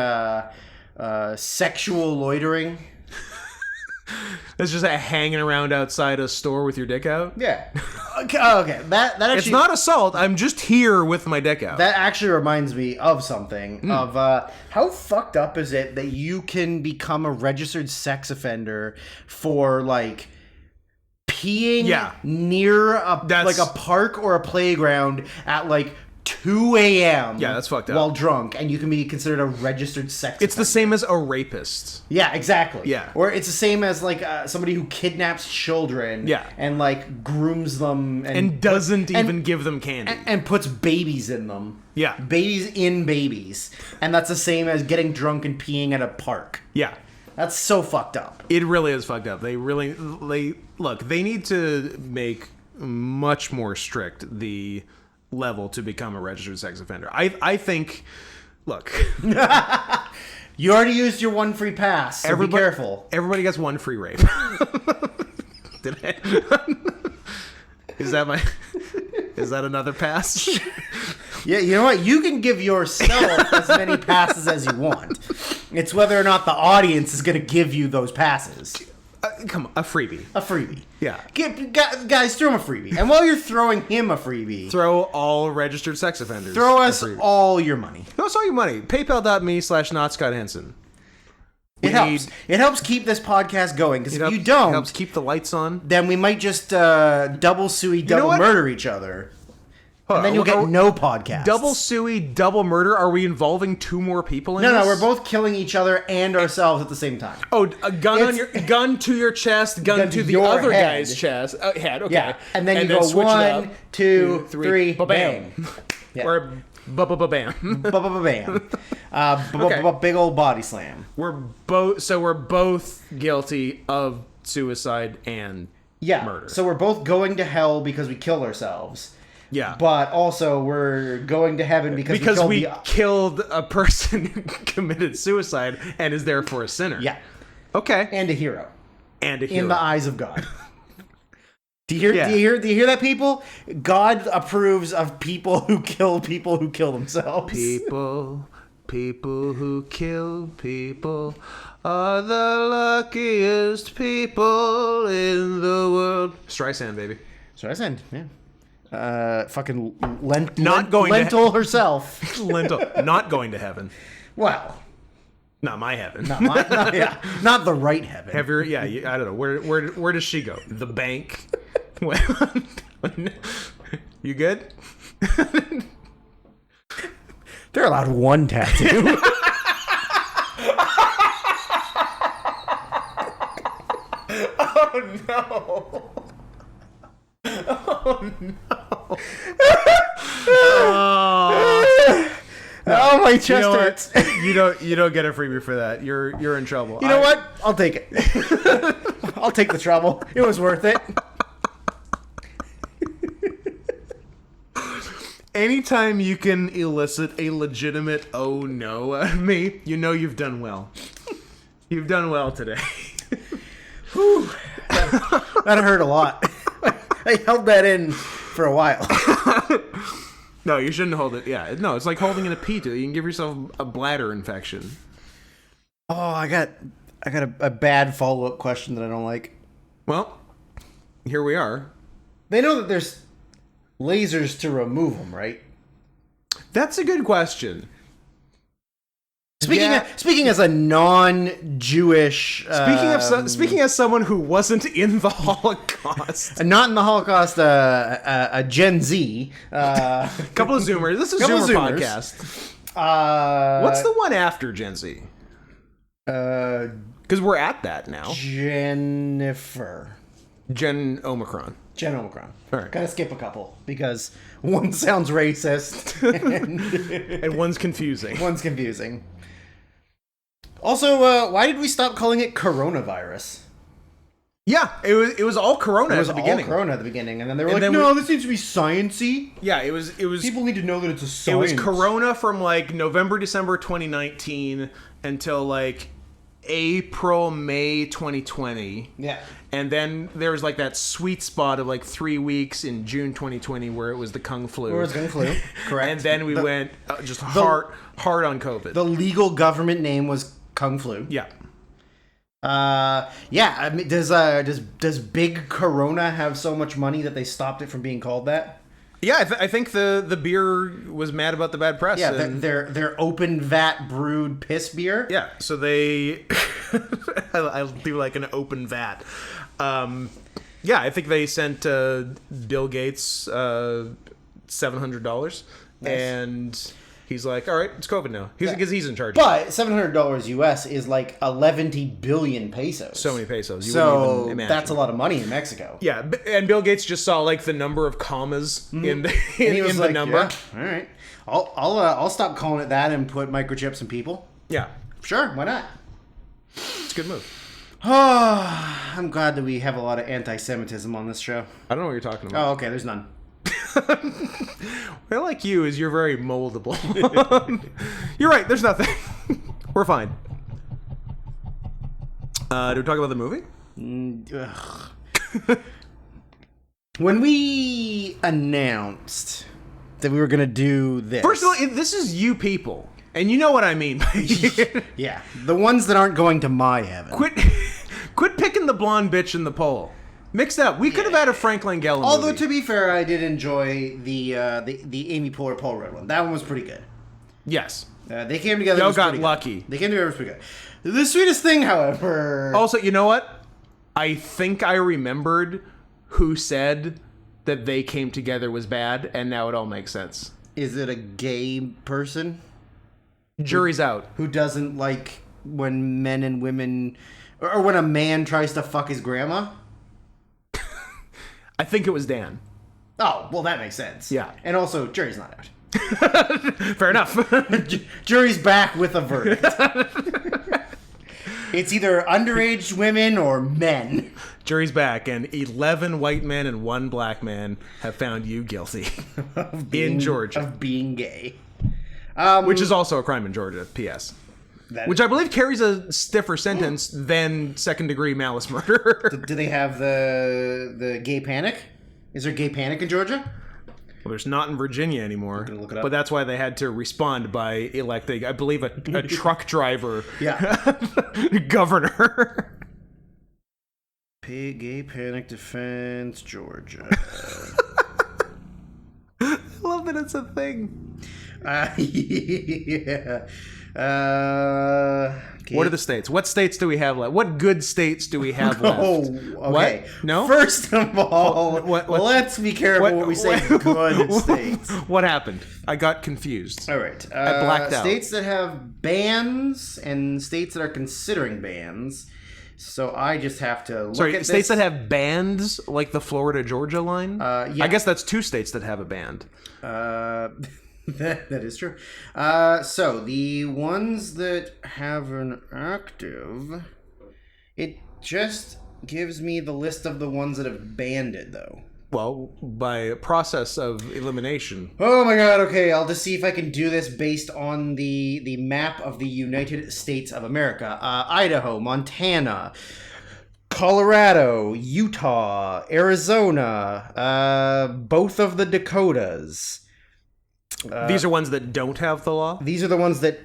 sexual loitering. That's just hanging around outside a store with your dick out? Yeah. Okay. That actually... It's not assault. I'm just here with my dick out. That actually reminds me of something. Of how fucked up is it that you can become a registered sex offender for, like, peeing near a park or a playground at, like, 2 a.m. Yeah, that's fucked up. While drunk, and you can be considered a registered sex offender. It's the same as a rapist. Yeah, exactly. Yeah. Or it's the same as, like, somebody who kidnaps children and, like, grooms them. And doesn't even give them candy. And puts babies in them. Yeah. Babies in babies. And that's the same as getting drunk and peeing at a park. Yeah. That's so fucked up. It really is fucked up. They need to make much more strict the level to become a registered sex offender. I think, look, you already used your one free pass, so be careful. Everybody gets one free rape. Did I? Is that another pass? Yeah, you know what? You can give yourself as many passes as you want. It's whether or not the audience is going to give you those passes. Come on, a freebie. A freebie. Yeah. Guys, throw him a freebie. And while you're throwing him a freebie... Throw all registered sex offenders. Throw us all your money. Throw us all your money. PayPal.me/NotScottHenson. It helps. It helps keep this podcast going. Because if you don't... It helps keep the lights on. Then we might just double murder each other. And then you'll get no podcast. Double suey, double murder? Are we involving 2 more people in this? No, we're both killing each other and ourselves at the same time. Oh, a gun to your chest, gun to the other guy's chest. Head, okay. Yeah, and then you go 1, 2, 3, bang. Yeah. Or bam. Bam. Big old body slam. We're both guilty of suicide and murder. So we're both going to hell because we killed ourselves. Yeah. But also we're going to heaven because we killed a person who committed suicide and is therefore a sinner. Yeah. Okay. And a hero. In the eyes of God. Do you hear that, people? God approves of people who kill themselves. People who kill people are the luckiest people in the world. Streisand, baby. Streisand, yeah. Fucking lentil herself. Lentil, not going to heaven. Well, not my heaven. Not the right heaven. I don't know. Where does she go? The bank. You good? They're allowed 1 tattoo. Oh no. Oh no. Oh, my chest hurts. You don't get a freebie for that. You're in trouble. You know what? I'll take it. I'll take the trouble. It was worth it. Anytime you can elicit a legitimate "oh no" out of me, you know you've done well. You've done well today. Whew. That hurt a lot. I held that in for a while. No, you shouldn't hold it. Yeah, no, it's like holding in a pee tube. You can give yourself a bladder infection. Oh, I got a bad follow-up question that I don't like. Well, here we are. They know that there's lasers to remove them, right? That's a good question. Speaking as a non-Jewish, Speaking as someone who wasn't in the Holocaust, not in the Holocaust, a Gen Z, couple of Zoomers. This is a Zoomer podcast. What's the one after Gen Z? Because we're at that now. Jennifer. Gen Omicron. All right. Gotta skip a couple because one sounds racist and one's confusing. Also, why did we stop calling it coronavirus? Yeah, it was all Corona at the beginning. And then they were no, this needs to be sciencey. Yeah, it was. People need to know that it's a science. It was Corona from like November, December 2019 until like April, May 2020. Yeah. And then there was like that sweet spot of like 3 weeks in June 2020 where it was the Kung Flu. Correct. And then we went just hard on COVID. The legal government name was Kung Flu. Yeah. Yeah. I mean, does Big Corona have so much money that they stopped it from being called that? Yeah, I think the beer was mad about the bad press. Yeah, their open vat brewed piss beer. Yeah, so they I do like an open vat. Yeah, I think they sent Bill Gates $700, and he's like, "All right, it's COVID now." Because he's in charge. But $700 US is like 11 billion pesos. So many pesos. You so wouldn't even that's a lot of money in Mexico. Yeah, and Bill Gates just saw like the number of commas in the number. Yeah, all right, I'll stop calling it that and put microchips in people. Yeah, sure, why not? It's a good move. Oh, I'm glad that we have a lot of anti-Semitism on this show. I don't know what you're talking about. Oh, okay, there's none. What I like you is you're very moldable. You're right, there's nothing. We're fine. Do we talk about the movie? When we announced that we were going to do this... First of all, this is you people. And you know what I mean. Yeah, the ones that aren't going to my heaven. Quit picking the blonde bitch in the poll. Mixed up. We could have had a Frank Langella movie. Although, to be fair, I did enjoy the Amy Poehler Paul Rudd one. That one was pretty good. Yes. They came together. Y'all got lucky. They came together. It was pretty good. The sweetest thing, however... Also, you know what? I think I remembered who said that they came together was bad, and now it all makes sense. Is it a gay person? Jury's out. Who doesn't like when men and women... Or when a man tries to fuck his grandma? I think it was Dan. Oh, well, that makes sense. Yeah. And also, jury's not out. Fair enough. Jury's back with a verdict. It's either underage women or men. Jury's back, and 11 white men and 1 black man have found you guilty in Georgia. Of being gay. Which is also a crime in Georgia, P.S. Which I believe carries a stiffer sentence than second-degree malice murder. Do they have the gay panic? Is there gay panic in Georgia? Well, there's not in Virginia anymore. I'm gonna look it up. But that's why they had to respond by electing, I believe, a truck driver governor. Gay panic defense, Georgia. I love that it's a thing. Yeah. What are the states? What states do we have left? What good states do we have left? Oh, okay. What? No? First of all, let's be careful what we say good states. What happened? I got confused. All right. I blacked out. States that have bans and states that are considering bans. So I just have to look at states that have bands, like the Florida-Georgia line? Yeah. I guess that's 2 states that have a band. That is true. So the ones that have an active, it just gives me the list of the ones that have banned it, though. Well, by a process of elimination. Oh my god, okay, I'll just see if I can do this based on the map of the United States of America. Idaho, Montana, Colorado, Utah, Arizona, both of the Dakotas. These are ones that don't have the law? These are the ones that...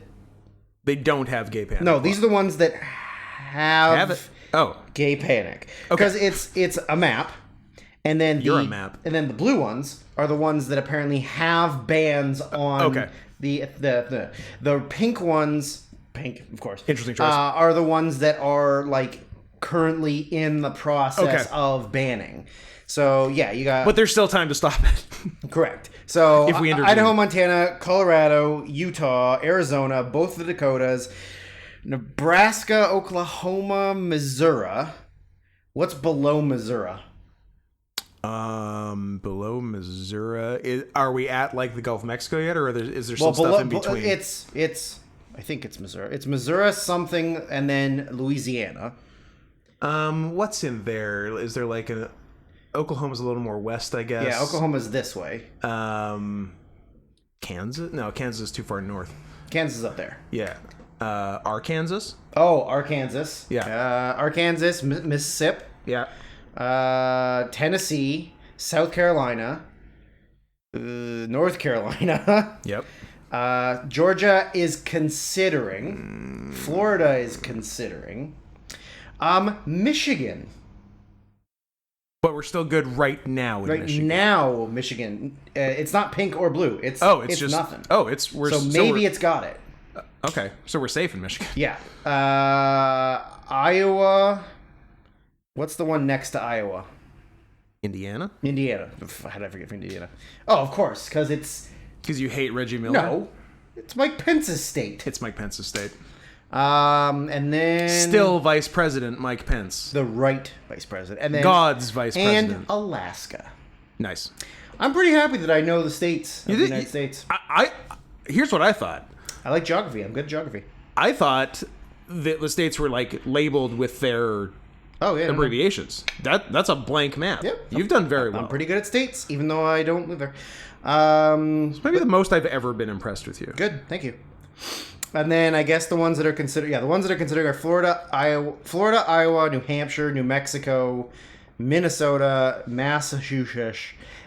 They don't have gay panic. No, these are the ones that have it? Oh. gay panic. Because it's a map. And then You're a map. And then the blue ones are the ones that apparently have bans on the pink ones. Pink, of course. Interesting choice. Are the ones that are like currently in the process of banning. So yeah, you got. But there's still time to stop it. Correct. So if we intervene. Idaho, Montana, Colorado, Utah, Arizona, both the Dakotas, Nebraska, Oklahoma, Missouri. What's below Missouri? Below Missouri, are we at like the Gulf of Mexico yet, or is there some stuff in between? It's. I think it's Missouri. It's Missouri something, and then Louisiana. What's in there? Is there like a Oklahoma's a little more west, I guess. Yeah, Oklahoma's this way. Kansas? No, Kansas is too far north. Kansas is up there. Yeah. Arkansas? Oh, Arkansas. Yeah. Arkansas, Mississippi. Yeah. Tennessee, South Carolina, North Carolina. Yep. Georgia is considering. Florida is considering. Michigan. But we're still good right now in Michigan. Right now, Michigan. It's not pink or blue. It's just nothing. Oh, maybe it's got it. Okay, so we're safe in Michigan. Yeah. Iowa. What's the one next to Iowa? Indiana. How did I forget Indiana? Oh, of course, because it's... Because you hate Reggie Miller? No. It's Mike Pence's state. It's Mike Pence's state. And then... Still Vice President Mike Pence. The right Vice President. And then God's Vice President. And Alaska. Nice. I'm pretty happy that I know the states of the United States. Here's what I thought. I like geography. I'm good at geography. I thought that the states were like labeled with their... abbreviations. That's a blank map. Yep. You've done very well. I'm pretty good at states, even though I don't live there. It's maybe the most I've ever been impressed with you. Good, thank you. And then I guess the ones that are considered, the ones that are considered are Florida, Iowa, New Hampshire, New Mexico, Minnesota, Massachusetts,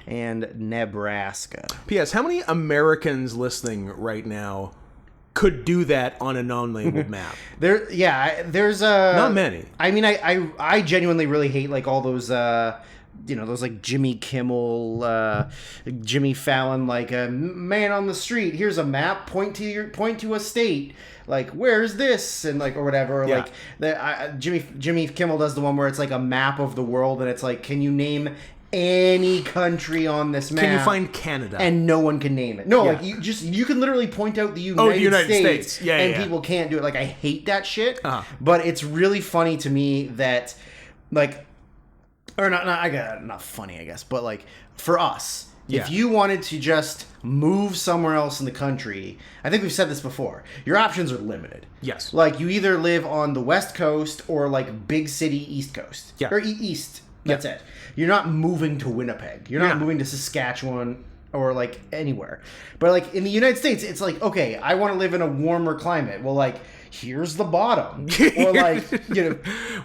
and Nebraska. P.S. How many Americans listening right now could do that on a non-labeled map? There's not many. I mean, I genuinely really hate like all those those like Jimmy Kimmel, Jimmy Fallon, like a man on the street. Here's a map. Point to a state. Like, where's this? And like, or whatever. Or like Jimmy Kimmel does the one where it's like a map of the world, and it's like, can you name any country on this map? Can you find Canada? And no one can name it. No, like you can literally point out the United States. And people can't do it. Like, I hate that shit. But it's really funny to me that, like, or not funny, I guess, but like for us, if you wanted to just move somewhere else in the country, I think we've said this before, your options are limited. Yes. Like, you either live on the West Coast or like big city East Coast. Yeah. Or East. That's it. You're not moving to Winnipeg. You're not moving to Saskatchewan or like anywhere. But like in the United States, it's like, okay, I want to live in a warmer climate. Well, like, here's the bottom. Or like,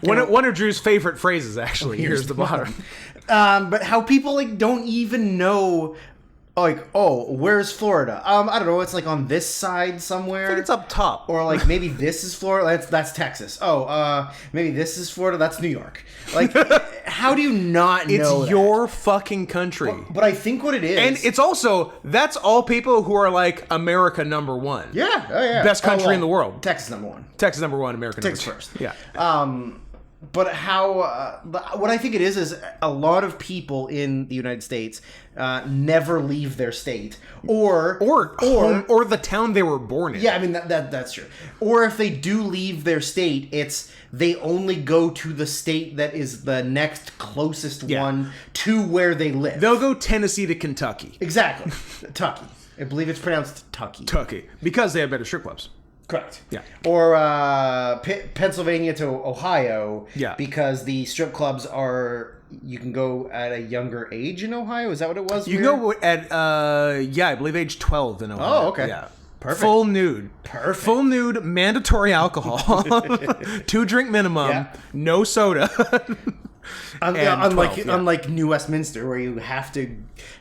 one of Drew's favorite phrases, actually. Here's the bottom. But how people like don't even know, like, oh, where's Florida? I don't know. It's like on this side somewhere. I think it's up top. Or like maybe this is Florida. That's Texas. Oh, maybe this is Florida. That's New York. Like, how do you not know? It's your fucking country. But I think what it is, and it's also, that's all people who are like America number one. Yeah. Oh yeah. Best country in the world. Texas number one. Texas number one. America number two. Texas first. Yeah. But how? What I think it is a lot of people in the United States never leave their state, or the town they were born in. Yeah, I mean that's true. Or if they do leave their state, it's they only go to the state that is the next closest one to where they live. They'll go Tennessee to Kentucky. Exactly, Tucky. I believe it's pronounced Tucky. Tucky, because they have better strip clubs. Correct. Yeah. Or Pennsylvania to Ohio. Yeah. Because the strip clubs are, you can go at a younger age in Ohio. Is that what it was? You go at I believe age 12 in Ohio. Oh, okay. Yeah. Perfect. Full nude. Perfect. Full nude, mandatory alcohol. 2-drink minimum. Yeah. No soda. Unlike New Westminster, where you have to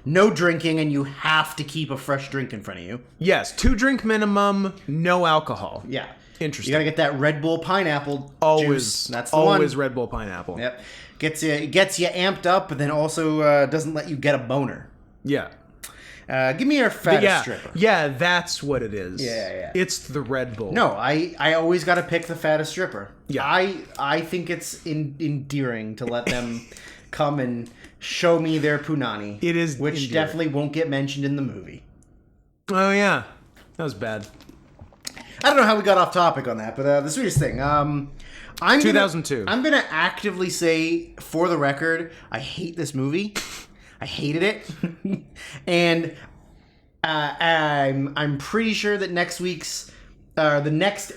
no drinking and you have to keep a fresh drink in front of you. Yes, 2-drink minimum, no alcohol. Yeah. Interesting. You gotta get that Red Bull pineapple juice. That's the always one. Red Bull pineapple. Yep. Gets you amped up, but then also doesn't let you get a boner. Yeah. Give me your fattest stripper. Yeah, that's what it is. Yeah. It's the Red Bull. No, I always got to pick the fattest stripper. Yeah. I think it's endearing to let them come and show me their punani. It is which endearing. definitely won't get mentioned in the movie. Oh yeah, that was bad. I don't know how we got off topic on that, but the sweetest thing. I'm 2002. I'm gonna actively say, for the record, I hate this movie. I hated it, and I'm pretty sure that the next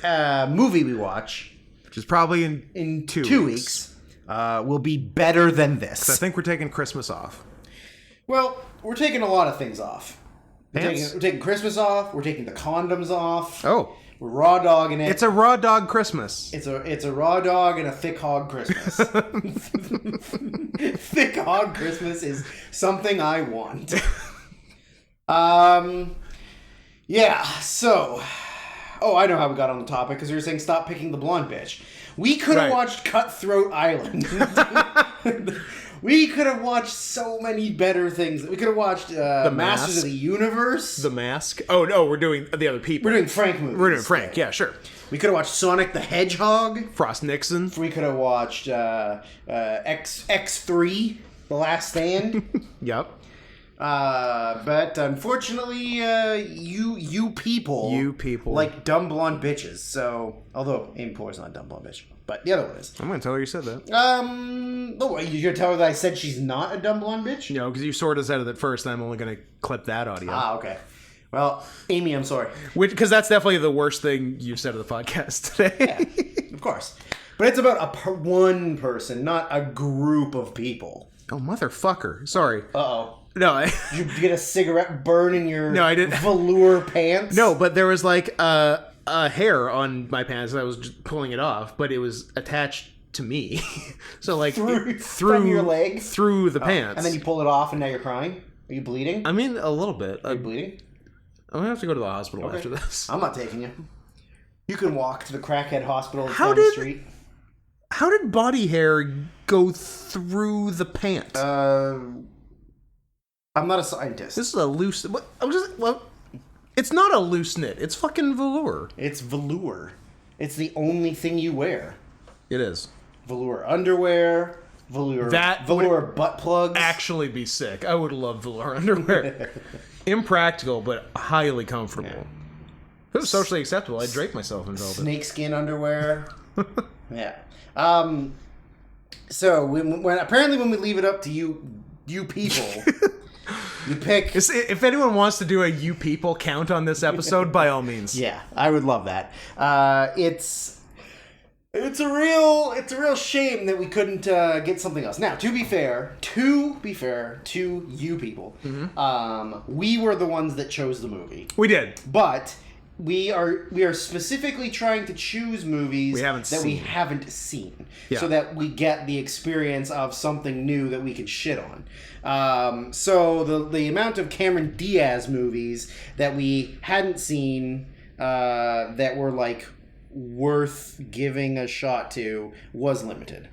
movie we watch, which is probably in 2 weeks, will be better than this. I think we're taking Christmas off. Well, we're taking a lot of things off. We're taking Christmas off. We're taking the condoms off. Oh. We're raw dogging it. It's a raw dog Christmas. It's a raw dog and a thick hog Christmas. Thick hog Christmas is something I want. Yeah, so... Oh, I know how we got on the topic, because we were saying stop picking the blonde bitch. We could have watched Cutthroat Island. We could have watched so many better things. We could have watched The Masters Mask. of the Universe. The Mask. Oh, no, we're doing the other people. We're doing Frank movies. We're doing Frank, yeah, sure. We could have watched Sonic the Hedgehog. Frost Nixon. We could have watched X3, The Last Stand. Yep. But unfortunately, you people like dumb blonde bitches. So, although Amy Poehler's not a dumb blonde bitch, but the other one is. I'm going to tell her you said that. Oh, you're gonna tell her that I said she's not a dumb blonde bitch? No, because you sort of said it at first, and I'm only going to clip that audio. Ah, okay. Well, Amy, I'm sorry. Because that's definitely the worst thing you've said of the podcast today. Yeah, of course. But it's about one person, not a group of people. Oh, motherfucker. Sorry. Uh-oh. No, Did you get a cigarette burn in your No, I didn't. velour pants? No, but there was like a hair on my pants. I was just pulling it off, but it was attached to me. So like through from your leg? through the pants. And then you pull it off and now you're crying? Are you bleeding? I mean, a little bit. Are you bleeding? I'm gonna have to go to the hospital after this. I'm not taking you. You can walk to the crackhead hospital down the street. How did body hair go through the pants? I'm not a scientist. This is a loose. It's not a loose knit. It's fucking velour. It's velour. It's the only thing you wear. It is. Velour underwear. Velour butt plugs. Actually, be sick. I would love velour underwear. Impractical, but highly comfortable. Yeah. If it was socially acceptable, I'd drape myself in velvet. Snakeskin underwear. Yeah. So when we leave it up to you people, you pick. If anyone wants to do a you people count on this episode, by all means. Yeah, I would love that. It's a real shame that we couldn't get something else. Now, to be fair to you people, we were the ones that chose the movie. We did, but we are specifically trying to choose movies we haven't seen, so that we get the experience of something new that we can shit on. So the amount of Cameron Diaz movies that we hadn't seen that were like worth giving a shot to was limited.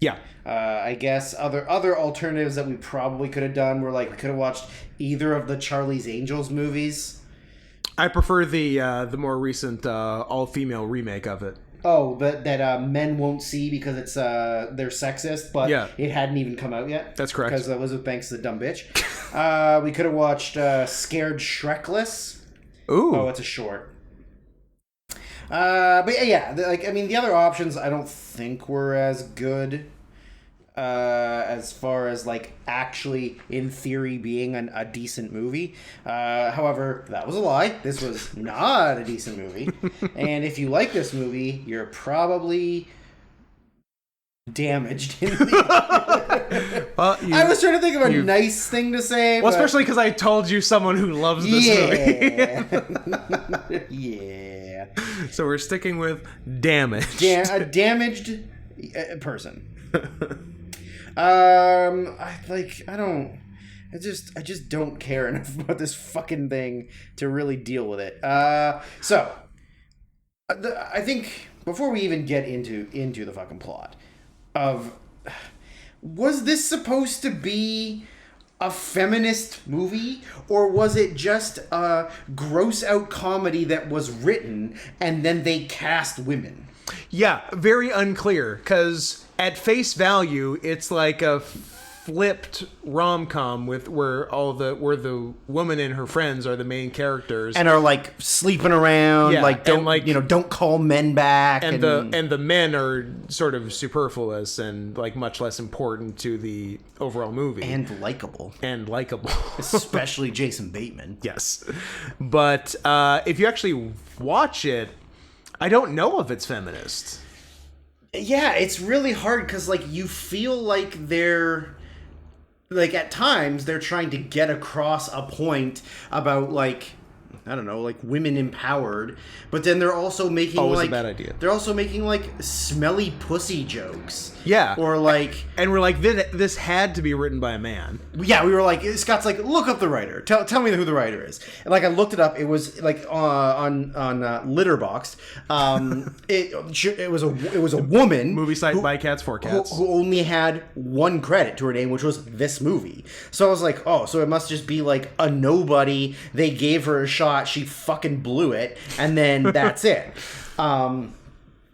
Yeah. I guess other alternatives that we probably could have done were like we could have watched either of the Charlie's Angels movies. I prefer the more recent all-female remake of it. Oh, that men won't see because it's they're sexist, but it hadn't even come out yet. That's correct. Because Elizabeth Banks is a dumb bitch. We could have watched Scared Shrekless. Ooh. Oh, it's a short. But yeah, the other options I don't think were as good as far as like actually in theory being a decent movie. However, that was a lie. This was not a decent movie. And if you like this movie, you're probably damaged. Well, I was trying to think of a nice thing to say. Well, especially because I told you someone who loves this movie. Yeah. So we're sticking with damaged. A damaged person. I just don't care enough about this fucking thing to really deal with it. So I think before we even get into the fucking plot of, was this supposed to be a feminist movie, or was it just a gross out comedy that was written and then they cast women? Yeah, very unclear, because at face value, it's like a flipped rom-com where the woman and her friends are the main characters and are like sleeping around, don't call men back, and the men are sort of superfluous and like much less important to the overall movie, and likable, especially Jason Bateman. Yes, but if you actually watch it, I don't know if it's feminist. Yeah, it's really hard because like you feel like they're like at times they're trying to get across a point about like, I don't know, like women empowered, but then they're also making a bad idea. They're also making like smelly pussy jokes. Yeah. Or like, and we're like, this had to be written by a man. Yeah, we were like, Scott's like, look up the writer. Tell me who the writer is. And like I looked it up. It was like on Litterboxd. It was a woman. Movie site by Cats for Cats. Who only had one credit to her name, which was this movie. So I was like, oh, so it must just be like a nobody. They gave her a shot. She fucking blew it, and then that's it.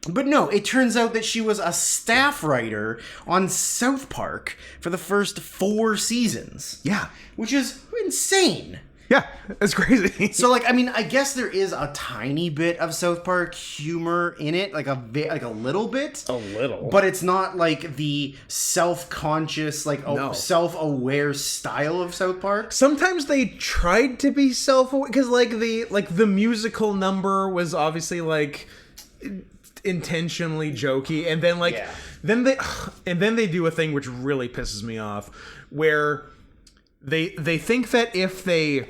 But no, it turns out that she was a staff writer on South Park for the first 4 seasons. Yeah. Which is insane. Yeah, it's crazy. So, like, I mean, I guess there is a tiny bit of South Park humor in it, like a little bit. A little. But it's not like the self-conscious, like self-aware style of South Park. Sometimes they tried to be self-aware, because the musical number was obviously like intentionally jokey, and then then they do a thing which really pisses me off, where they think that if they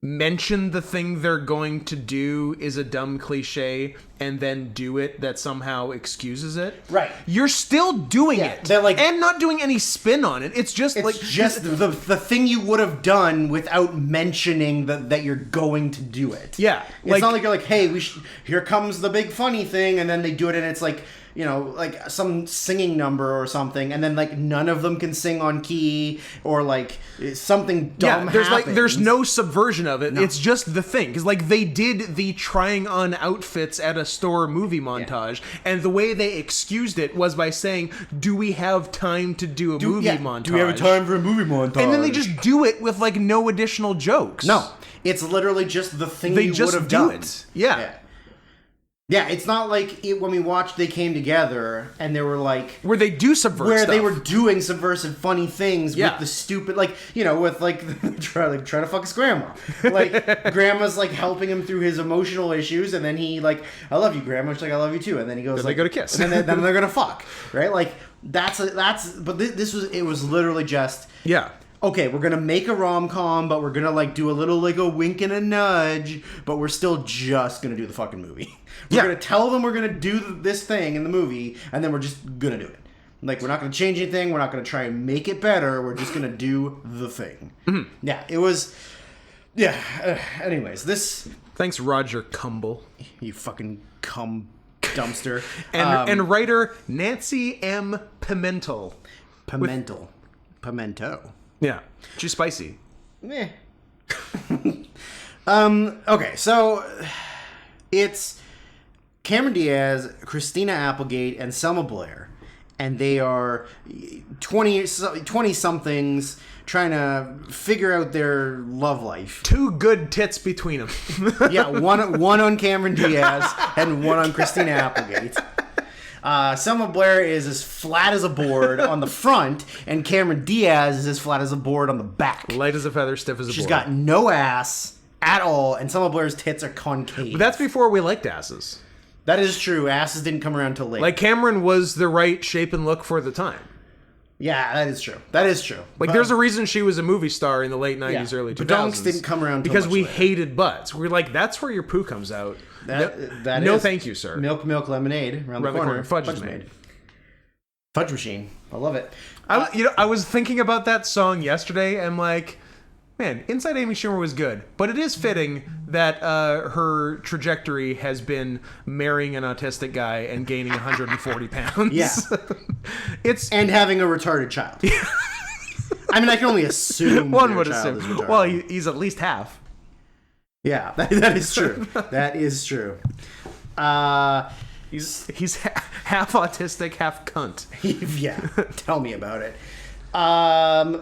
mention the thing they're going to do is a dumb cliche and then do it, that somehow excuses it. Right. You're still doing it. They're like, and not doing any spin on it. It's just the thing you would have done without mentioning that you're going to do it. Yeah. It's not like you're like, hey, here comes the big funny thing, and then they do it and it's like, you know, like some singing number or something, and then like none of them can sing on key, or like something dumb happens. There's no subversion of it. No. It's just the thing, because like they did the trying on outfits at a store movie montage, and the way they excused it was by saying, "Do we have time to do a movie montage? Do we have time for a movie montage?" And then they just do it with like no additional jokes. No, it's literally just the thing they would have done. It. Yeah. Yeah, it's not like when we watched They Came Together and they were like... Where they do subvert where stuff. They were doing subversive funny things with the stupid... Like, you know, with like... try to fuck his grandma. Like, grandma's like helping him through his emotional issues, and then he like, I love you, grandma. She's like, I love you too. And then he goes then like... they go to kiss. And then they're gonna fuck. Right? Like, but it was literally just... Yeah. Okay, we're gonna make a rom-com, but we're gonna like do a little like a wink and a nudge, but we're still just gonna do the fucking movie. We're gonna tell them we're gonna do this thing in the movie, and then we're just gonna do it. Like, we're not gonna change anything. We're not gonna try and make it better. We're just gonna do the thing. Mm-hmm. Yeah, it was. Yeah. Anyways, this. Thanks, Roger Cumble. You fucking cum dumpster. and writer Nancy M. Pimentel. Pimento. Yeah, she's spicy. Meh. Okay, so it's Cameron Diaz, Christina Applegate, and Selma Blair, and they are 20-somethings trying to figure out their love life. 2 good tits between them. Yeah, one on Cameron Diaz and one on Christina Applegate. Selma Blair is as flat as a board on the front, and Cameron Diaz is as flat as a board on the back. Light as a feather, stiff as a board. She's got no ass at all, and Selma Blair's tits are concave. But that's before we liked asses. That is true. Asses didn't come around till late. Like, Cameron was the right shape and look for the time. Yeah, that is true. That is true. Like, there's a reason she was a movie star in the late 90s, early 2000s. Badonks didn't come around till because much we later. hated butts. We're like, that's where your poo comes out. No, thank you, sir. Milk, lemonade around the corner. Fudge is made. Fudge machine. I love it. I was thinking about that song yesterday, and like, man, Inside Amy Schumer was good, but it is fitting that her trajectory has been marrying an autistic guy and gaining 140 pounds. Yeah. And having a retarded child. I mean, I can only assume one would child assume. is retarded. Well, he's at least half. Yeah, that is true. That is true. He's half autistic, half cunt. Yeah, tell me about it.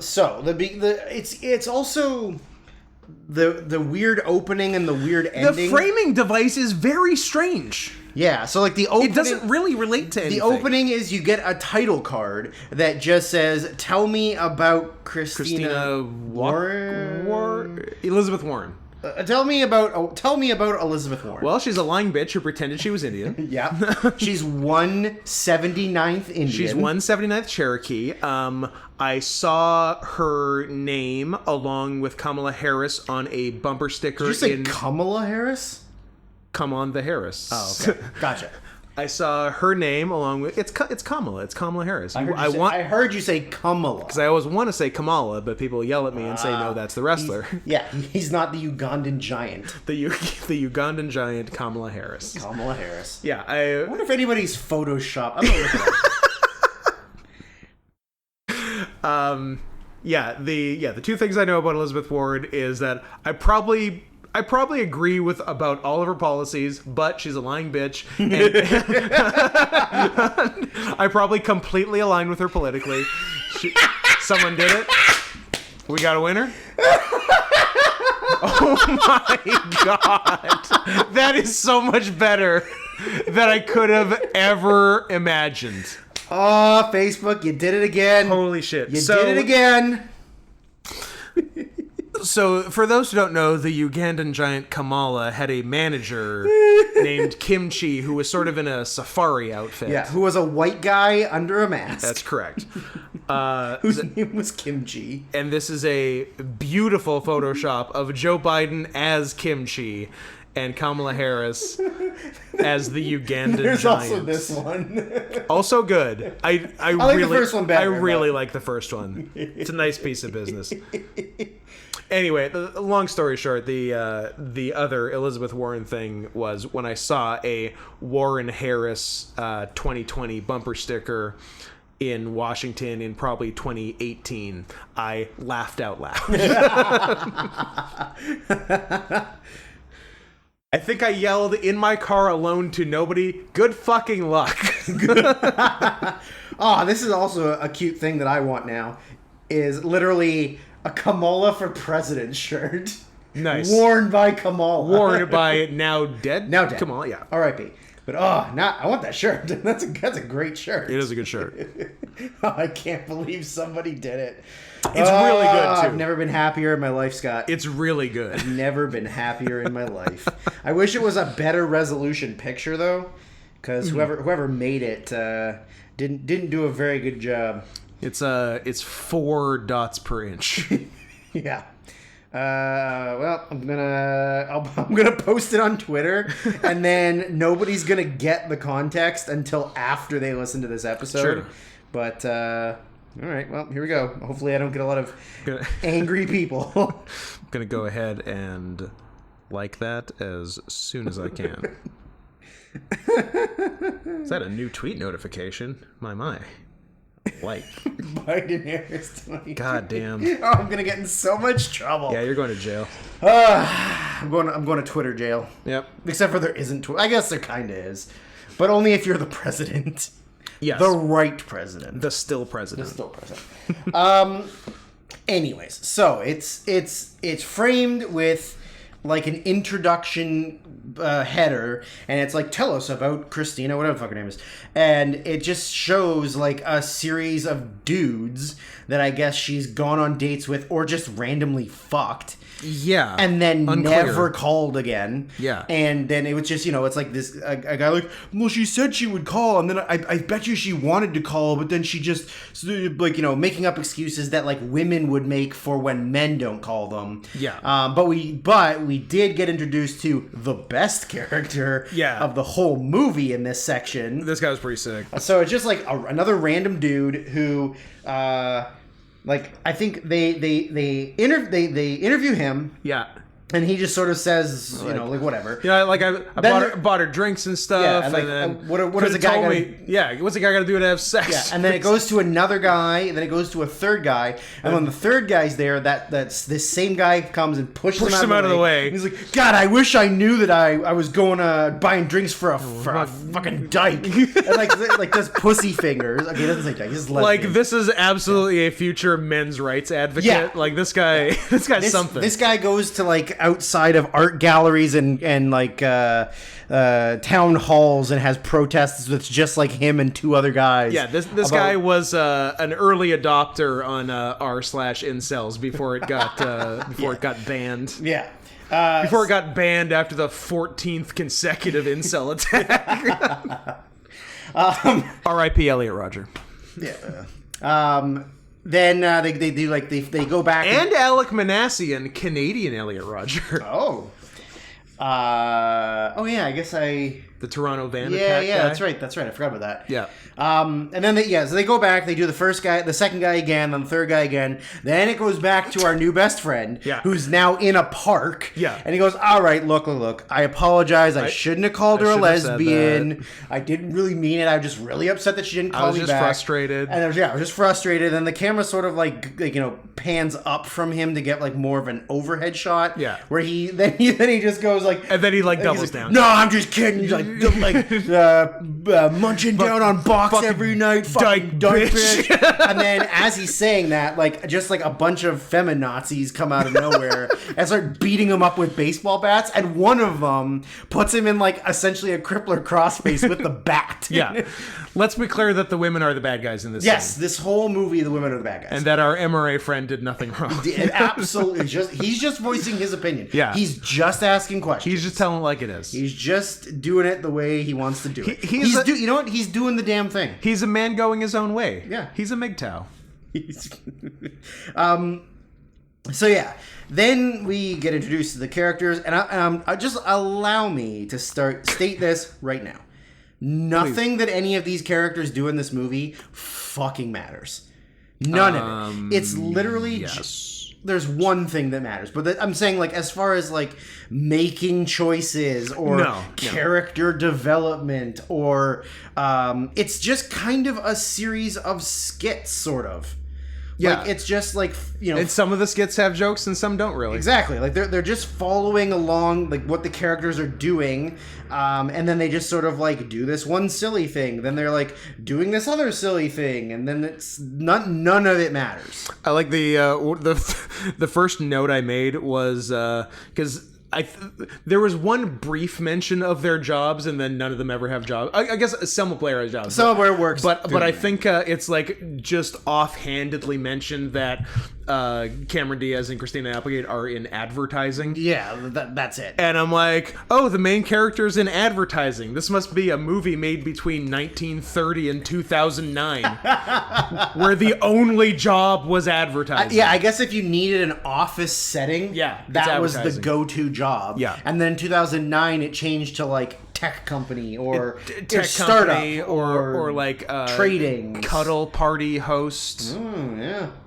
So it's also the weird opening and the weird ending. The framing device is very strange. Yeah, so like the opening, it doesn't really relate to anything. The opening is you get a title card that just says, "Tell me about Christina Warren." Elizabeth Warren. Tell me about Elizabeth Warren. Well, she's a lying bitch who pretended she was Indian. Yeah. She's 179th Indian. She's 179th Cherokee. I saw her name along with Kamala Harris on a bumper sticker. Did you say Kamala Harris? Come on the Harris. Oh, okay. Gotcha. I saw her name along with it's Kamala. It's Kamala Harris. I heard you say Kamala because I always want to say Kamala, but people yell at me and say no, that's the wrestler. He's not the Ugandan giant. the Ugandan giant Kamala Harris. Kamala Harris. Yeah, I wonder if anybody's photoshopped. I'm gonna look it up. The two things I know about Elizabeth Warren is that I probably agree with about all of her policies, but she's a lying bitch. And I probably completely align with her politically. Someone did it. We got a winner. Oh my god. That is so much better than I could have ever imagined. Oh, Facebook, you did it again. Holy shit. You did it again. So, for those who don't know, the Ugandan giant Kamala had a manager named Kimchi who was sort of in a safari outfit. Yeah, who was a white guy under a mask. That's correct. Whose name was Kimchi. And this is a beautiful Photoshop of Joe Biden as Kimchi and Kamala Harris as the Ugandan There's giant. also this one. Also good. I like really, the first one better. I really like the first one. It's a nice piece of business. Anyway, the long story short, the other Elizabeth Warren thing was when I saw a Warren Harris 2020 bumper sticker in Washington in probably 2018, I laughed out loud. I think I yelled in my car alone to nobody, "Good fucking luck." Oh, this is also a cute thing that I want now, is literally a Kamala for President shirt. Nice. Worn by Kamala. Worn by now dead Kamala, yeah. R.I.P. But I want that shirt. That's a great shirt. It is a good shirt. I can't believe somebody did it. It's really good too. I've never been happier in my life, Scott. It's really good. Never been happier in my life. I wish it was a better resolution picture though, because whoever made it didn't do a very good job. It's 4 dots per inch. Yeah. Well, I'm gonna post it on Twitter, and then nobody's gonna get the context until after they listen to this episode. Sure. But all right, well, here we go. Hopefully, I don't get a lot of angry people. I'm gonna go ahead and like that as soon as I can. Is that a new tweet notification? My. Like Biden Harris 20. God damn. Oh, I'm gonna get in so much trouble. Yeah, you're going to jail. I'm going to Twitter jail. Yep. Except for there isn't Twitter. I guess there kind of is, but only if you're the president. Yes. The right president. The still president. Anyways, so it's framed with like an introduction header, and it's like, tell us about Christina, whatever the fuck her name is, and it just shows like a series of dudes that I guess she's gone on dates with or just randomly fucked. Yeah. And then Unclear. never called again. Yeah. And then it was just, it's like this, a guy like, well, she said she would call, and then I bet you she wanted to call, but then she just, like, making up excuses that, like, women would make for when men don't call them. Yeah. But we did get introduced to the best character of the whole movie in this section. This guy was pretty sick. So it's just, like, another random dude who... like, I think they interview him. Yeah. And he just sort of says, like whatever. Yeah, like I bought her drinks and stuff. Yeah, and, like, then what does a guy what's a guy got to do to have sex? Yeah, and then it goes to another guy, and then it goes to a third guy, and when the third guy's there, that's this same guy comes and pushes him out of the way. And he's like, God, I wish I knew that I was going buying drinks for a fucking dyke. And like does pussy fingers. Okay, he doesn't say dyke. He's lesbian. Like, this is absolutely a future men's rights advocate. Yeah. Like, this guy's something. This guy goes to, like, outside of art galleries and like town halls and has protests with just like him and two other guys. Yeah, this guy was an early adopter on r/incels before it got it got banned. Yeah. Before it got banned after the 14th consecutive incel attack. R.I.P. Elliot Rodger. Yeah. Then they do like they go back and Alec Manassian, Canadian Elliot Rodger. Oh yeah, I guess the Toronto van attack guy. Yeah, that's right. I forgot about that. Yeah. And then so they go back, they do the first guy, the second guy again, then the third guy again. Then it goes back to our new best friend, who's now in a park. Yeah. And he goes, all right, look, I apologize. I shouldn't have called her a lesbian. I didn't really mean it. I was just really upset that she didn't call me back. I was just frustrated. And I was just frustrated. And the camera sort of like pans up from him to get like more of an overhead shot. Yeah. Where he just goes like... And then he like doubles down. No, I'm just kidding. He's like munching down on box every night, fucking dyke bitch. And then as he's saying that, like just like a bunch of feminazis come out of nowhere and start beating him up with baseball bats, and one of them puts him in like essentially a crippler crossface with the bat. Yeah. Let's be clear that the women are the bad guys in this scene. This whole movie, the women are the bad guys. And that our MRA friend did nothing wrong. Absolutely. He's just voicing his opinion. Yeah. He's just asking questions. He's just telling it like it is. He's just doing it the way he wants to do it. You know what? He's doing the damn thing. He's a man going his own way. Yeah. He's a MGTOW. So yeah, then we get introduced to the characters, and just allow me to state this right now. Nothing that any of these characters do in this movie fucking matters. None of it. It's literally there's one thing that matters, but I'm saying like as far as like making choices or character development or it's just kind of a series of skits, sort of. Yeah, like, it's just like and some of the skits have jokes and some don't really. Exactly, like they're just following along like what the characters are doing, and then they just sort of like do this one silly thing, then they're like doing this other silly thing, and then it's none of it matters. I like the first note I made was because. There was one brief mention of their jobs, and then none of them ever have jobs. I guess some will play has jobs. Somewhere works, but I think it's like just offhandedly mentioned that Cameron Diaz and Christina Applegate are in advertising. Yeah, that's it. And I'm like, oh, the main character's in advertising. This must be a movie made between 1930 and 2009, where the only job was advertising. I guess if you needed an office setting, that was the go-to job. Yeah. And then 2009, it changed to like tech company or tech startup company or like trading cuddle party host.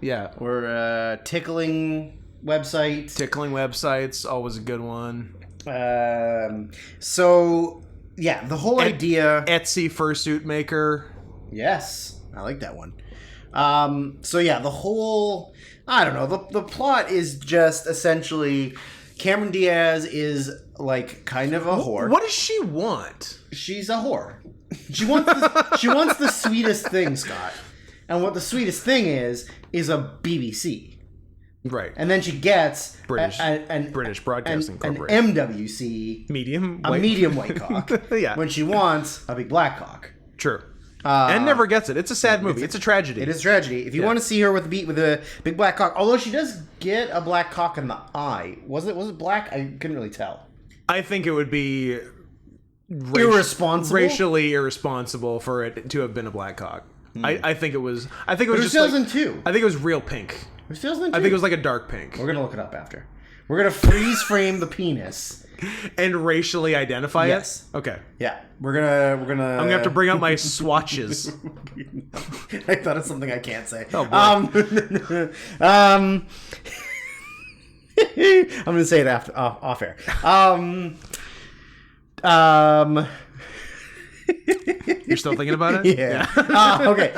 Yeah. Or tickling website. Tickling websites, always a good one. So yeah, the whole idea. Etsy fursuit maker. Yes, I like that one. So yeah, the whole, I don't know, the plot is just essentially Cameron Diaz is like kind of a whore. What does she want? She's a whore. She wants the sweetest thing, Scott. And what the sweetest thing is a BBC. Right. And then she gets British Broadcasting Corporation. an MWC, medium white cock. Yeah. When she wants a big black cock. True. And never gets it. It's a sad movie. It's a tragedy. It is a tragedy. If you want to see her with a big black cock, although she does get a black cock in the eye. Was it black? I couldn't really tell. I think it would be irresponsible, racially irresponsible for it to have been a black cock. I think it was. I think it was just 2002. I think it was real pink. It was 2002. I think it was like a dark pink. We're gonna look it up after. We're gonna freeze frame the penis and racially identify it. Okay. Yeah. We're gonna. I'm gonna have to bring out my swatches. I thought it's something I can't say. Oh boy. I'm gonna say it after off air. You're still thinking about it? Yeah. Okay.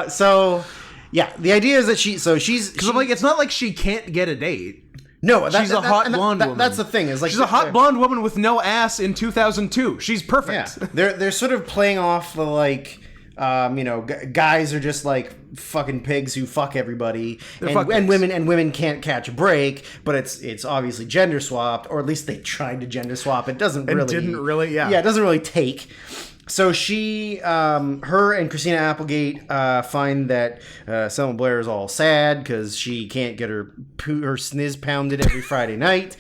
So, yeah, the idea is that she's because I'm like, it's not like she can't get a date. No, she's a hot blonde woman. That's the thing. Is like she's a hot blonde woman with no ass in 2002. She's perfect. Yeah. They're sort of playing off the like. Guys are just like fucking pigs who fuck everybody, and women can't catch a break. But it's obviously gender swapped, or at least they tried to gender swap. It doesn't really, it doesn't really take. So she, her and Christina Applegate find that Selma Blair is all sad because she can't get her sniz pounded every Friday night.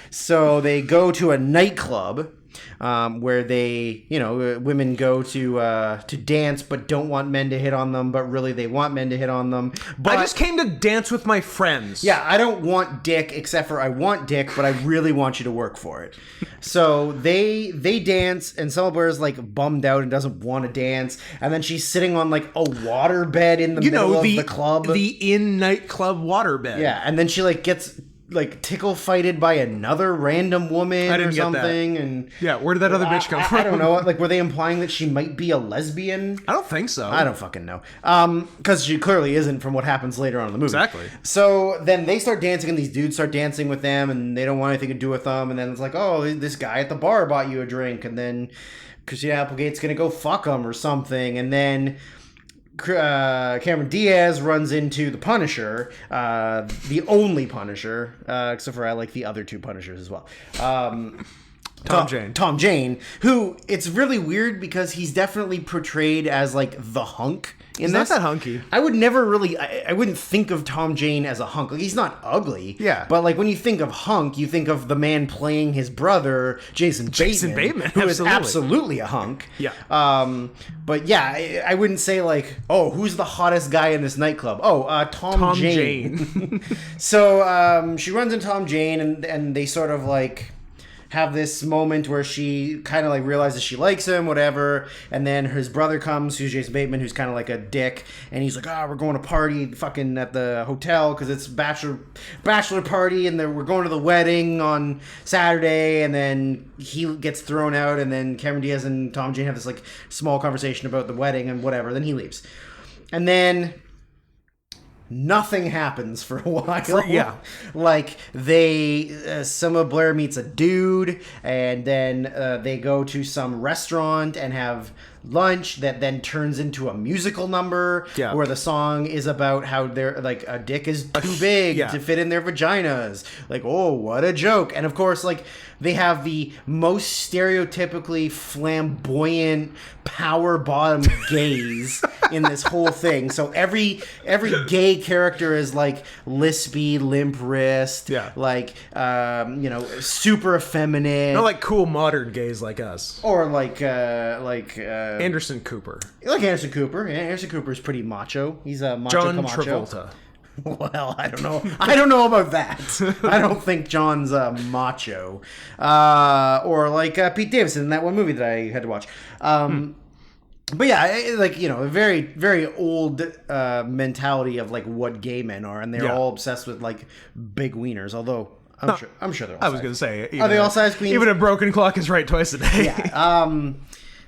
So they go to a nightclub. Where they, women go to dance, but don't want men to hit on them, but really they want men to hit on them. But I just came to dance with my friends. Yeah, I don't want dick, except for I want dick, but I really want you to work for it. So they dance, and Selma Blair is like bummed out and doesn't want to dance, and then she's sitting on like a water bed in the middle of the club, the nightclub water bed. Yeah, and then she like gets tickle fighted by another random woman or something. And yeah, where did that other bitch come from? I don't know. Like, were they implying that she might be a lesbian? I don't think so. I don't fucking know. Because she clearly isn't from what happens later on in the movie. Exactly. So then they start dancing, and these dudes start dancing with them, and they don't want anything to do with them. And then it's like, oh, this guy at the bar bought you a drink, and then Christina Applegate's gonna go fuck him or something, and then Cameron Diaz runs into the Punisher, the only Punisher, except for I like the other two Punishers as well. Tom Jane, who it's really weird because he's definitely portrayed as like the hunk in this. He's not that hunky. I would never really, I wouldn't think of Tom Jane as a hunk. Like, he's not ugly. Yeah. But like when you think of hunk, you think of the man playing his brother, Jason Bateman, who is absolutely a hunk. Yeah. But yeah, I wouldn't say like, oh, who's the hottest guy in this nightclub? Oh, Tom Jane. So she runs into Tom Jane, and they sort of like have this moment where she kind of like realizes she likes him, whatever, and then his brother comes, who's Jason Bateman, who's kind of like a dick, and he's like, we're going to party fucking at the hotel because it's bachelor party, and then we're going to the wedding on Saturday, and then he gets thrown out, and then Cameron Diaz and Tom Jane have this like small conversation about the wedding and whatever, then he leaves. And then nothing happens for a while. Yeah. Like, Selma Blair meets a dude, and then they go to some restaurant and have lunch that then turns into a musical number where the song is about how their like a dick is too big to fit in their vaginas. Like, oh, what a joke. And of course, like, they have the most stereotypically flamboyant power bottom gaze in this whole thing. So every gay character is like lispy, limp wrist, like super effeminate. Not like cool modern gays like us. Or like Anderson Cooper. Like Anderson Cooper. Yeah, Anderson Cooper's pretty macho. He's a macho John Camacho. Travolta. Well, I don't know. I don't know about that. I don't think John's macho. Or like Pete Davidson in that one movie that I had to watch. But yeah, like, a very, very old mentality of like what gay men are, and they're all obsessed with like big wieners. Although I'm sure they're all. I was going to say, are they all size queens? Even a broken clock is right twice a day. Yeah.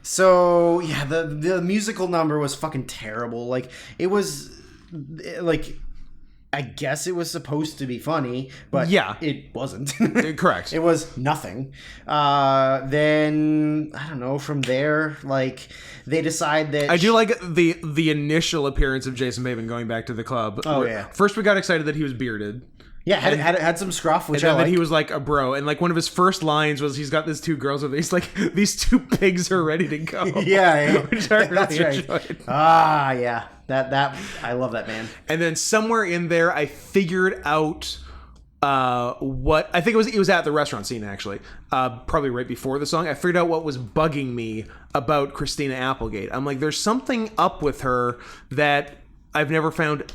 So yeah, the musical number was fucking terrible. Like, it was like I guess it was supposed to be funny, but it wasn't. Correct. It was nothing. Then I don't know. From there, like they decide that I do like the initial appearance of Jason Bateman going back to the club. Oh yeah. First we got excited that he was bearded. Yeah, had some scruff, which and then he was like a bro, and like one of his first lines was he's got these 2 girls with him. He's like, these 2 pigs are ready to go. Yeah, which I really enjoyed. Right. Ah, yeah, that I love that, man. And then somewhere in there, I figured out what I think it was at the restaurant scene actually, probably right before the song. I figured out what was bugging me about Christina Applegate. I'm like, there's something up with her that I've never found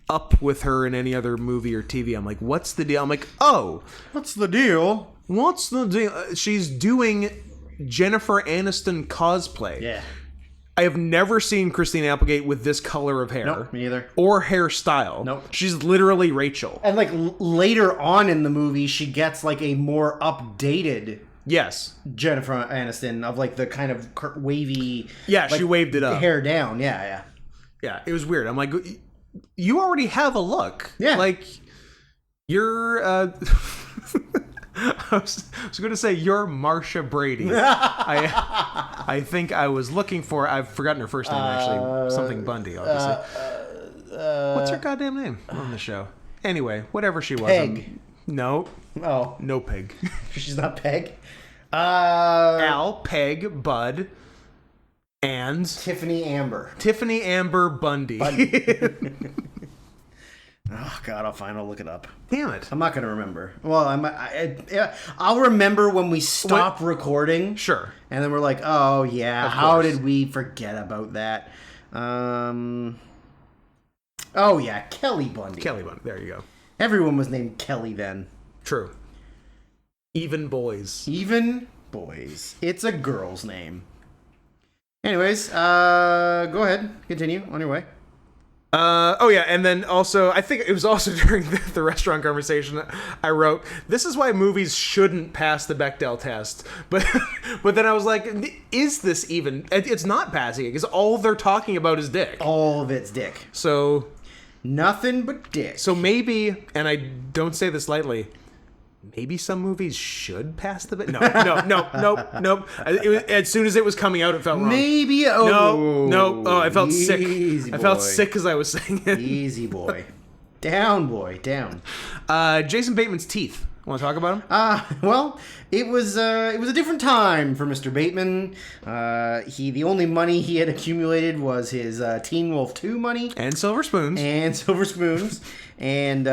up with her in any other movie or TV. I'm like, what's the deal? I'm like, oh, what's the deal? What's the deal? She's doing Jennifer Aniston cosplay. Yeah. I have never seen Christina Applegate with this color of hair. Nope, me either. Or hairstyle. Nope. She's literally Rachel. And like later on in the movie, she gets like a more updated Jennifer Aniston of like the kind of wavy. Yeah, like, she waved it up. Hair down. Yeah. Yeah, it was weird. I'm like, you already have a look. Yeah. Like, you're, I was going to say, you're Marsha Brady. I think I was looking for, I've forgotten her first name, actually. Something Bundy, obviously. What's her goddamn name on the show? Anyway, whatever she was. Peg. No. Oh. No Peg. She's not Peg? Al, Peg, Bud, and Tiffany Amber Bundy. Oh God, I'll look it up. Damn it! I'm not gonna remember. Well, I'll remember when we stop recording. Sure. And then we're like, oh yeah, how did we forget about that? Oh yeah, Kelly Bundy. Kelly Bundy. There you go. Everyone was named Kelly then. True. Even boys. It's a girl's name. Anyways, go ahead. Continue on your way. And then also, I think it was also during the restaurant conversation, I wrote, this is why movies shouldn't pass the Bechdel test. But then I was like, is this even? It's not passing it, because all they're talking about is dick. All of it's dick. So... nothing but dick. So maybe, and I don't say this lightly, maybe some movies should pass the... Nope. As soon as it was coming out, it felt wrong. Maybe... No. Oh, I felt sick. Easy boy. I felt sick as I was saying it. Easy boy. Down, boy. Down. Jason Bateman's teeth. Want to talk about him? Well, it was a different time for Mr. Bateman. The only money he had accumulated was his Teen Wolf 2 money. And Silver Spoons. And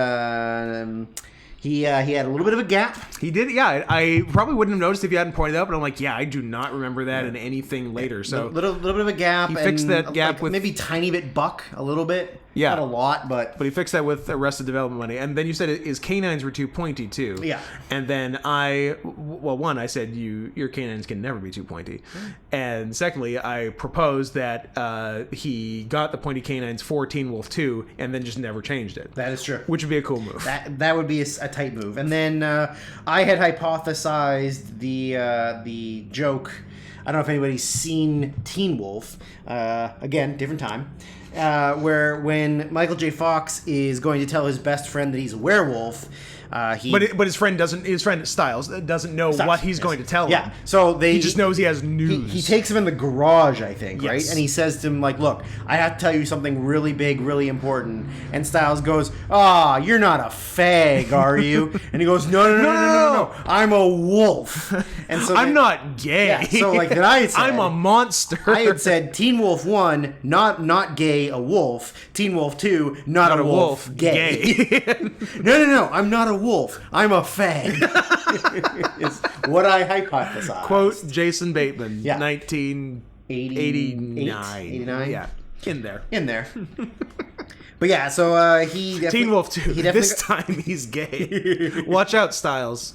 he had a little bit of a gap. He did, yeah. I probably wouldn't have noticed if you hadn't pointed out, but I'm like, yeah, I do not remember that in anything later. So little bit of a gap. He fixed that gap with maybe tiny bit buck, a little bit. Yeah, not a lot, but he fixed that with Arrested Development money. And then you said his canines were too pointy too. Yeah. And then I said your canines can never be too pointy, and secondly, I proposed that he got the pointy canines for Teen Wolf 2, and then just never changed it. That is true. Which would be a cool move. That would be a tight move. And then I had hypothesized the joke. I don't know if anybody's seen Teen Wolf. Again, different time. Where when Michael J. Fox is going to tell his best friend that he's a werewolf, but his friend Styles doesn't know what he's going to tell him. Yeah, so he just knows he has news. He takes him in the garage, I think, yes. right? And he says to him, like, look, I have to tell you something really big, really important. And Styles goes, you're not a fag, are you? And he goes, no, I'm a wolf. And so I'm not gay. Yeah, so like then I had said, I'm a monster. I had said Teen Wolf 1, not gay, a wolf. Teen Wolf 2, not a wolf, gay. No, I'm not a wolf. I'm a fag. Is what I hypothesized. Quote Jason Bateman, yeah. 1989. 89? Yeah, in there. But yeah, so he definitely... Teen Wolf 2, this time he's gay. Watch out, Styles.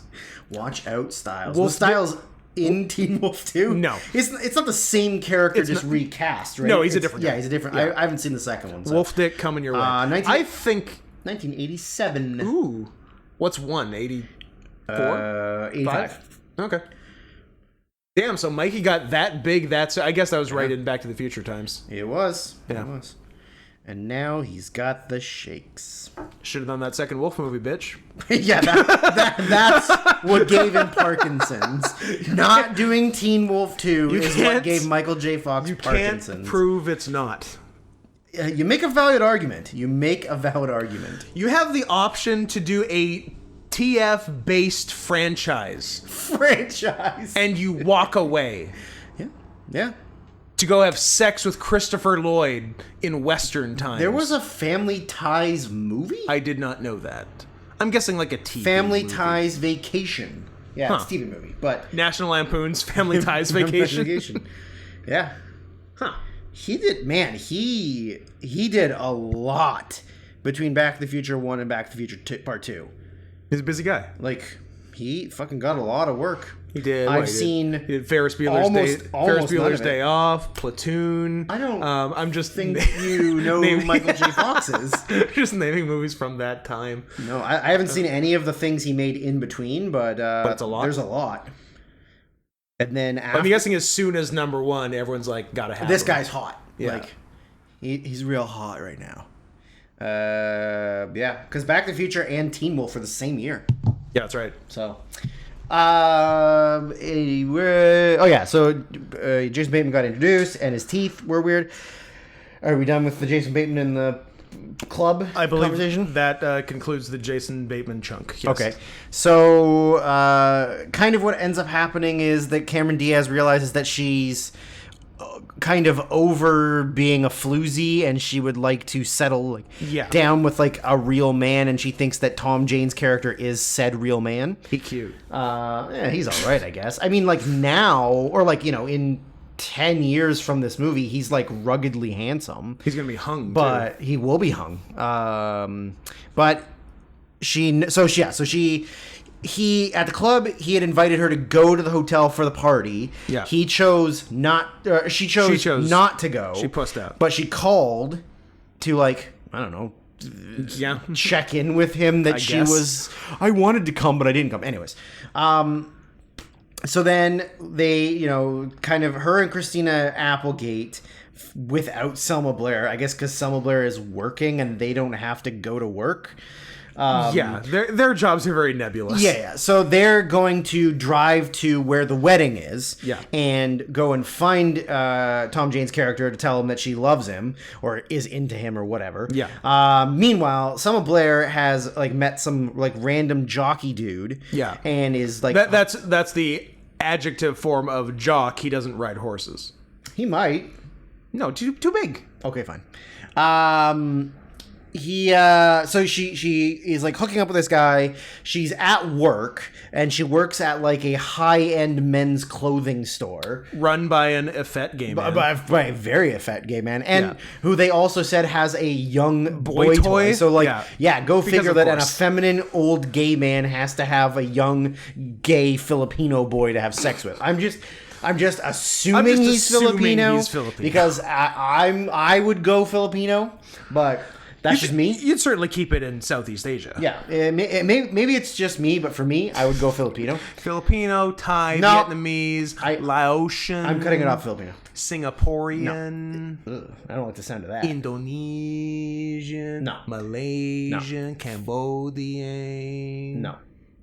Watch out, Styles. Was Styles in Teen Wolf 2? No. It's not the same character, just recast, right? No, he's a different guy. Yeah, he's a different... Yeah. I haven't seen the second one. So. Wolf Dick coming your way. I think... 1987. Ooh. What's 84? 85. Okay. Damn, so Mikey got that big, I guess that was right in Back to the Future times. It was. Yeah. It was. And now he's got the shakes. Should have done that second Wolf movie, bitch. Yeah, that's what gave him Parkinson's. Not doing Teen Wolf 2 is what gave Michael J. Fox Parkinson's. You can't prove it's not. You make a valid argument. You have the option to do a TF-based franchise. And you walk away. Yeah. To go have sex with Christopher Lloyd in Western times. There was a Family Ties movie? I did not know that. I'm guessing like a TV Family movie. Ties Vacation. Yeah, it's a TV movie, but... National Lampoon's Family Ties Vacation. Yeah. Huh. He did a lot between Back to the Future 1 and Back to the Future Part 2. He's a busy guy. Like, he fucking got a lot of work. He did. He did Ferris Bueller's Day Off, Platoon. I'm just think you know who Michael J. Fox is. Just naming movies from that time. No, I haven't seen any of the things he made in between, but it's a lot. There's a lot. And then I'm guessing as soon as number 1, everyone's like, gotta have this him. guy's hot. Yeah. Like, he's real hot right now. Yeah, because Back to the Future and Teen Wolf for the same year. Yeah, that's right. So, so Jason Bateman got introduced, and his teeth were weird. Are we done with the Jason Bateman in the club I believe conversation? That concludes the Jason Bateman chunk. Yes. Okay. So, kind of what ends up happening is that Cameron Diaz realizes that she's kind of over being a floozy, and she would like to settle down with like a real man, and she thinks that Tom Jane's character is said real man. He's cute. Yeah, he's all right, I guess. I mean, like now, or like, in 10 years from this movie, he's like ruggedly handsome. He's gonna be hung, but too. He will be hung. But he at the club, he had invited her to go to the hotel for the party. Yeah. He chose not. She chose not to go. She pussed out. But she called to, like, I don't know. Yeah. Check in with him that I wanted to come, but I didn't come. Anyways. So then they, kind of her and Christina Applegate without Selma Blair, I guess because Selma Blair is working and they don't have to go to work. Their jobs are very nebulous. Yeah. So they're going to drive to where the wedding is, and go and find Tom Jane's character to tell him that she loves him or is into him or whatever. Yeah. Meanwhile, Selma Blair has like met some like random jockey dude. Yeah. And is like that's the adjective form of jock. He doesn't ride horses. He might. No, too big. Okay, fine. So she is like hooking up with this guy. She's at work, and she works at like a high-end men's clothing store run by an effete gay man, by a very effete gay man, and who they also said has a young boy toy. So like, go figure that an effeminate old gay man has to have a young gay Filipino boy to have sex with. I'm just assuming he's Filipino because I would go Filipino, but that's just me. You'd certainly keep it in Southeast Asia. Yeah, maybe it's just me, but for me, I would go Filipino. Filipino, Thai, Vietnamese, Laotian. I'm cutting it off Filipino. Singaporean. No. I don't like the sound of that. Indonesian. No. Malaysian. No. Cambodian. No.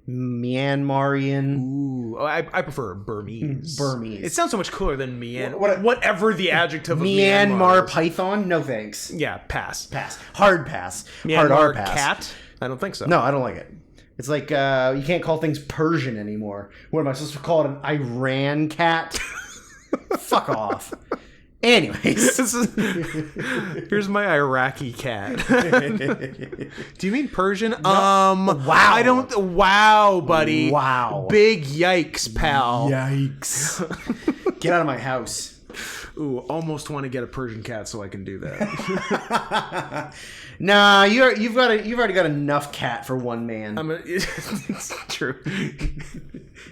Myanmarian. Ooh, I prefer Burmese. Burmese. It sounds so much cooler than whatever the adjective of Myanmar is. Python? No thanks. Yeah, pass. Hard pass. Myanmar Hard R pass. Cat? I don't think so. No, I don't like it. It's like you can't call things Persian anymore. What am I supposed to call it? An Iran cat? Fuck off. Anyways, here's my Iraqi cat. Do you mean Persian? No. Wow. I don't. Wow, buddy. Wow. Big yikes, pal. Yikes. Get out of my house. Ooh, almost want to get a Persian cat so I can do that. Nah, you've already got enough cat for one man. It's true.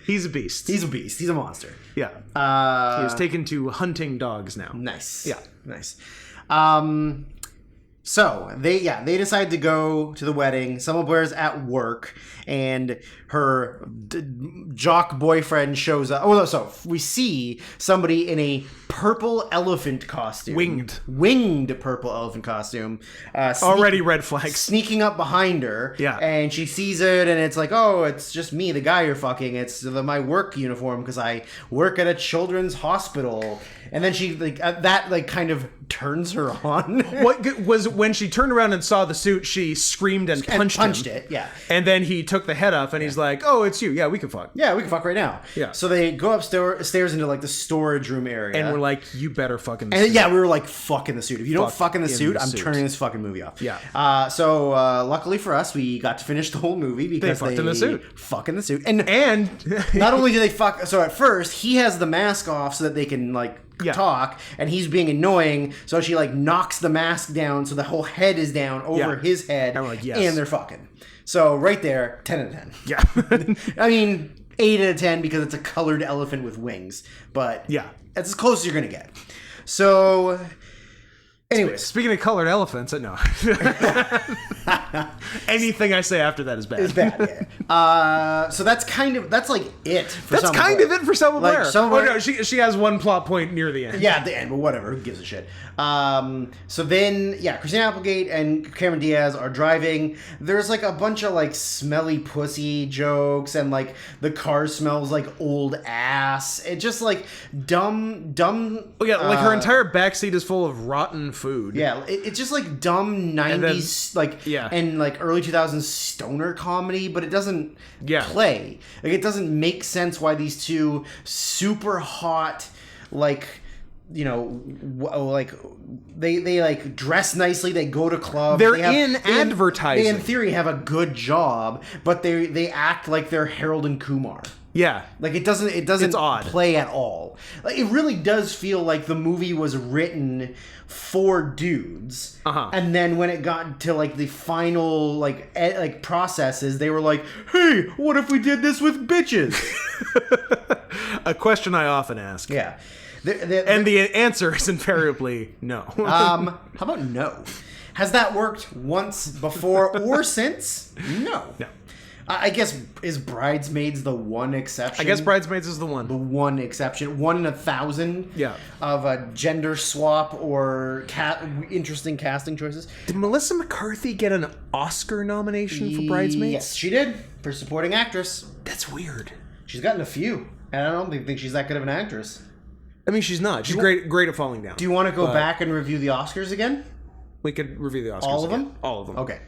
He's a beast. He's a beast. He's a monster. Yeah. He is taken to hunting dogs now. Nice. Yeah. Nice. So they decide to go to the wedding. Selma Blair's at work, and her jock boyfriend shows up. Oh no! So we see somebody in a purple elephant costume, winged purple elephant costume. Already red flags. Sneaking up behind her. Yeah, and she sees it, and it's like, oh, it's just me, the guy you're fucking. It's my work uniform because I work at a children's hospital. And then she that kind of turns her on. What was when she turned around and saw the suit, she screamed and punched him. It, yeah. And then he took the head off, and he's like, "Oh, it's you. Yeah, we can fuck. Yeah, we can fuck right now." Yeah. So they go upstairs into like the storage room area, and we're like, "You better fuck in the suit." suit." Yeah, we were like, "Fuck in the suit. If you don't fuck in the suit, I'm turning this fucking movie off." Yeah. So luckily for us, we got to finish the whole movie because they fucked in the suit. Fuck in the suit, and not only do they fuck. So at first, he has the mask off so that they can talk, and he's being annoying, so she knocks the mask down so the whole head is down over his head, and we're like, yes. And they're fucking. So right there, 10 out of 10. Yeah. I mean 8 out of 10 because it's a colored elephant with wings, but yeah, that's as close as you're gonna get. So anyways, speaking of colored elephants, no. Anything I say after that is bad. It's bad. Yeah. So that's like it. That's kind of it for Selma Blair. Selma Blair. Oh no, she has one plot point near the end. Yeah, at the end, but whatever. Who gives a shit? So then, Christina Applegate and Cameron Diaz are driving. There's a bunch of smelly pussy jokes, and the car smells like old ass. It just dumb. Oh yeah, her entire backseat is full of rotten food. Yeah, it's just dumb 90s and early 2000s stoner comedy, but it doesn't play. It doesn't make sense why these two super hot they dress nicely, they go to clubs, they're in advertising. They in theory have a good job, but they act like they're Harold and Kumar. Yeah. It doesn't it's odd. Play at all. It really does feel like the movie was written for dudes. Uh-huh. And then when it got to the final processes, they were like, "Hey, what if we did this with bitches?" A question I often ask. Yeah. And the answer is invariably no. How about no? Has that worked once before or since? No. No. I guess, is Bridesmaids the one exception? I guess Bridesmaids is the one. The one exception. 1 in 1,000 of a gender swap or interesting casting choices. Did Melissa McCarthy get an Oscar nomination for Bridesmaids? Yes, she did. For supporting actress. That's weird. She's gotten a few. And I don't think she's that good of an actress. I mean, she's not. She's great at falling down. Do you want to go back and review the Oscars again? We could review the Oscars All of again. them? All of them. Okay.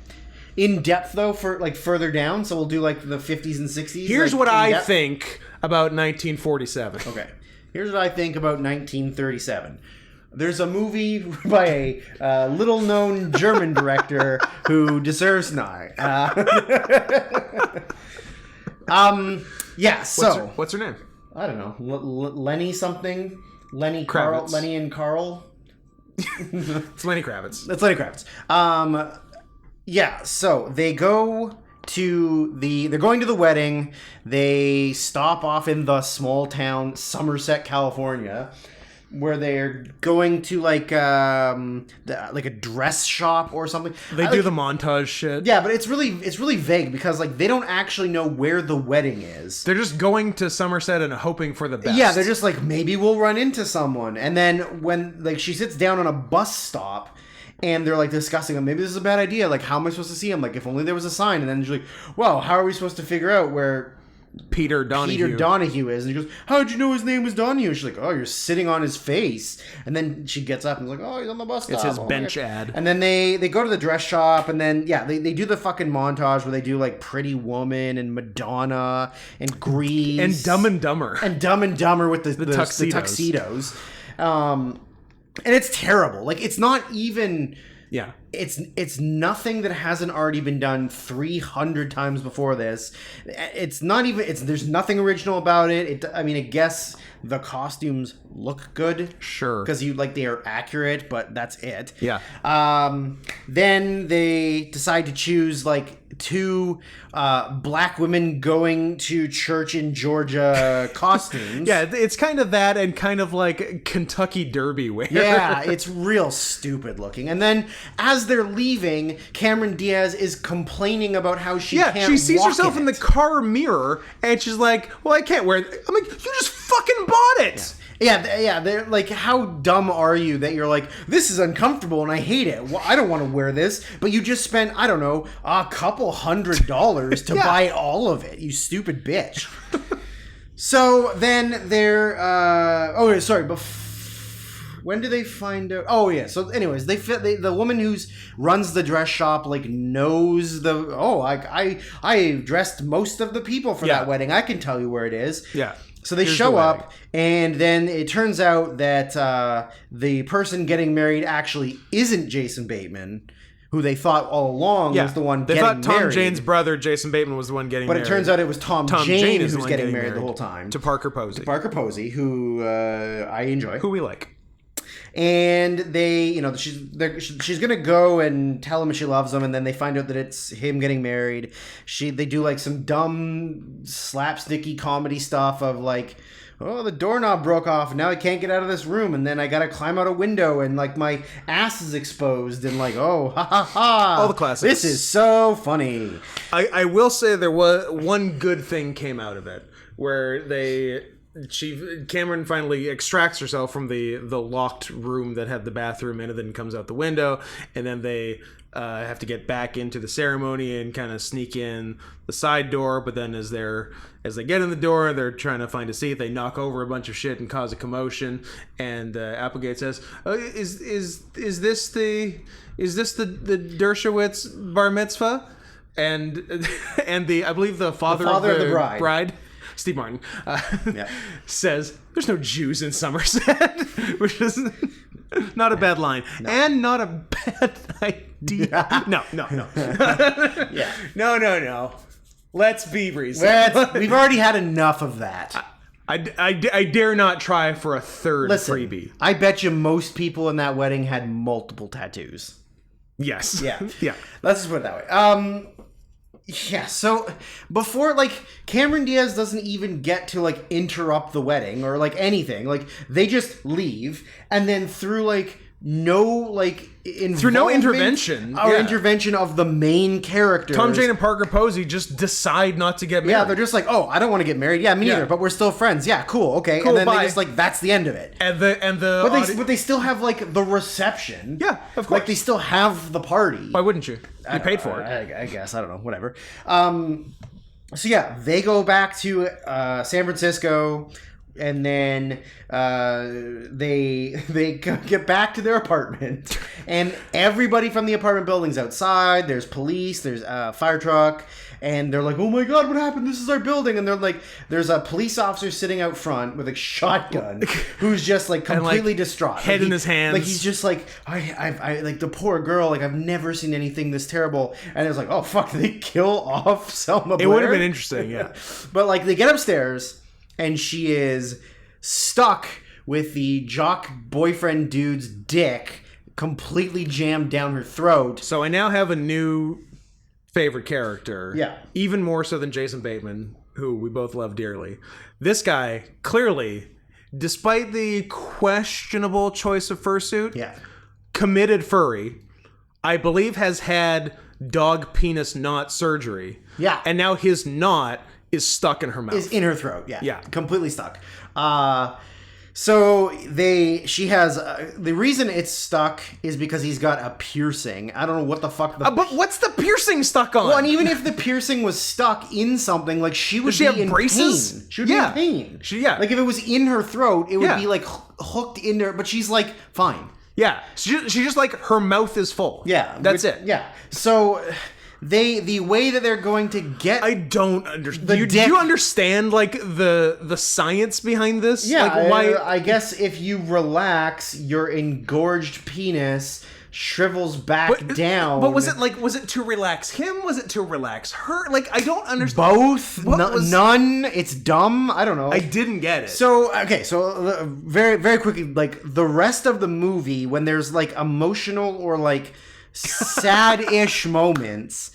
In depth, though, for further down, so we'll do the 50s and 60s. Here's what I think about 1947. Okay. Here's what I think about 1937. There's a movie by a little-known German director who deserves not. Yeah. So what's her name? I don't know. Lenny something. Lenny Kravitz. Carl. Lenny and Carl. It's Lenny Kravitz. It's Lenny Kravitz. Yeah, so they're going to the wedding. They stop off in the small town Somerset, California, where they're going to a dress shop or something. They do the montage shit. Yeah, but it's really vague because they don't actually know where the wedding is. They're just going to Somerset and hoping for the best. Yeah, they're just maybe we'll run into someone. And then when she sits down on a bus stop, and they're discussing them. Maybe this is a bad idea. How am I supposed to see him? If only there was a sign. And then she's like, well, how are we supposed to figure out where Peter Donahue is? And he goes, how'd you know his name was Donahue? She's like, oh, you're sitting on his face. And then she gets up and is like, oh, he's on the bus stop. It's his bench ad. And then they go to the dress shop, and then they do the fucking montage where they do Pretty Woman and Madonna and Grease and Dumb and Dumber with the tuxedos. And it's terrible. It's not even... Yeah. It's nothing that hasn't already been done 300 times before this. It's not even... There's nothing original about it. I guess the costumes look good. Sure. Because they are accurate, but that's it. Yeah. Then they decide to choose, two black women going to church in Georgia costumes. Yeah, it's kind of that and kind of like Kentucky Derby wear. Yeah, it's real stupid looking. And then as they're leaving, Cameron Diaz is complaining about how she can't she sees walk herself in the car mirror and she's like, well, I can't wear it. I'm like, you just fucking bought it. Yeah, they're like, how dumb are you that you're like, this is uncomfortable and I hate it. Well, I don't want to wear this, but you just spent, I don't know, a couple $100 to buy all of it, you stupid bitch. So then they're, when do they find out? Oh yeah. So anyways, the woman who's runs the dress shop like knows I dressed most of the people for that wedding. I can tell you where it is. Yeah. So they show up, and then it turns out that the person getting married actually isn't Jason Bateman, who they thought all along was the one getting married. They thought Tom Jane's brother, Jason Bateman, was the one getting married. But it turns out it was Tom Jane who's getting married the whole time. To Parker Posey. Who I enjoy. Who we like. And they, she's gonna go and tell him she loves him, and then they find out that it's him getting married. They do like some dumb slapsticky comedy stuff of like, oh, the doorknob broke off, and now I can't get out of this room, and then I gotta climb out a window, and like my ass is exposed, and like, oh, ha ha ha, all the classics. This is so funny. I will say there was one good thing came out of it, where Cameron finally extracts herself from the locked room that had the bathroom in it, then comes out the window, and then they have to get back into the ceremony and kind of sneak in the side door. But then as they get in the door, they're trying to find a seat. They knock over a bunch of shit and cause a commotion. And Applegate says, "Is this the Dershowitz bar mitzvah?" And I believe the father of the bride. Steve Martin says, "There's no Jews in Somerset," which is not a bad line and not a bad idea. No. Yeah. No. Let's be reasonable. We've already had enough of that. I dare not try for a third freebie. I bet you most people in that wedding had multiple tattoos. Yes. Yeah. Yeah. Let's just put it that way. Yeah, so before, like, Cameron Diaz doesn't even get to, like, interrupt the wedding or, like, anything. Like, they just leave, and then through, like, no intervention intervention of the main characters, Tom Jane and Parker Posey just decide not to get married. Yeah, they're just like, oh, I don't want to get married. Yeah, me neither. But we're still friends. Yeah, cool. Okay, cool, and then they just like, that's the end of it. But they still have like the reception. Yeah, of course. Like they still have the party. Why wouldn't you? You paid for it. I guess, I don't know. Whatever. So yeah, they go back to San Francisco. And then they get back to their apartment, and everybody from the apartment building's outside. There's police, there's a fire truck, and they're like, "Oh my god, what happened? This is our building!" And they're like, "There's a police officer sitting out front with a shotgun, who's just like completely distraught, head in his hands. Like he's just like, I like the poor girl. Like I've never seen anything this terrible." And it was like, "Oh fuck, did they kill off Selma Blair?" It would have been interesting, yeah. But like they get upstairs. And she is stuck with the jock boyfriend dude's dick completely jammed down her throat. So I now have a new favorite character. Yeah. Even more so than Jason Bateman, who we both love dearly. This guy, clearly, despite the questionable choice of fursuit, committed furry, I believe has had dog penis knot surgery. Yeah. And now his knot is stuck in her mouth. Is in her throat, yeah. Yeah. Completely stuck. So she has the reason it's stuck is because he's got a piercing. I don't know what the fuck. But what's the piercing stuck on? Well, and even if the piercing was stuck in something, like she would be in braces? Pain. She would be in pain. Like if it was in her throat, it would be like hooked in there. But she's like fine. Yeah, she's just like her mouth is full. Yeah, that's it. Yeah, so. The way that they're going to get I don't understand. Do you understand like the science behind this? Yeah, like, why? I guess if you relax, your engorged penis shrivels back down. But was it to relax him? Was it to relax her? Like I don't understand. Both? None? It's dumb? I don't know. I didn't get it. So very very quickly, like the rest of the movie when there's like emotional or like sad-ish moments,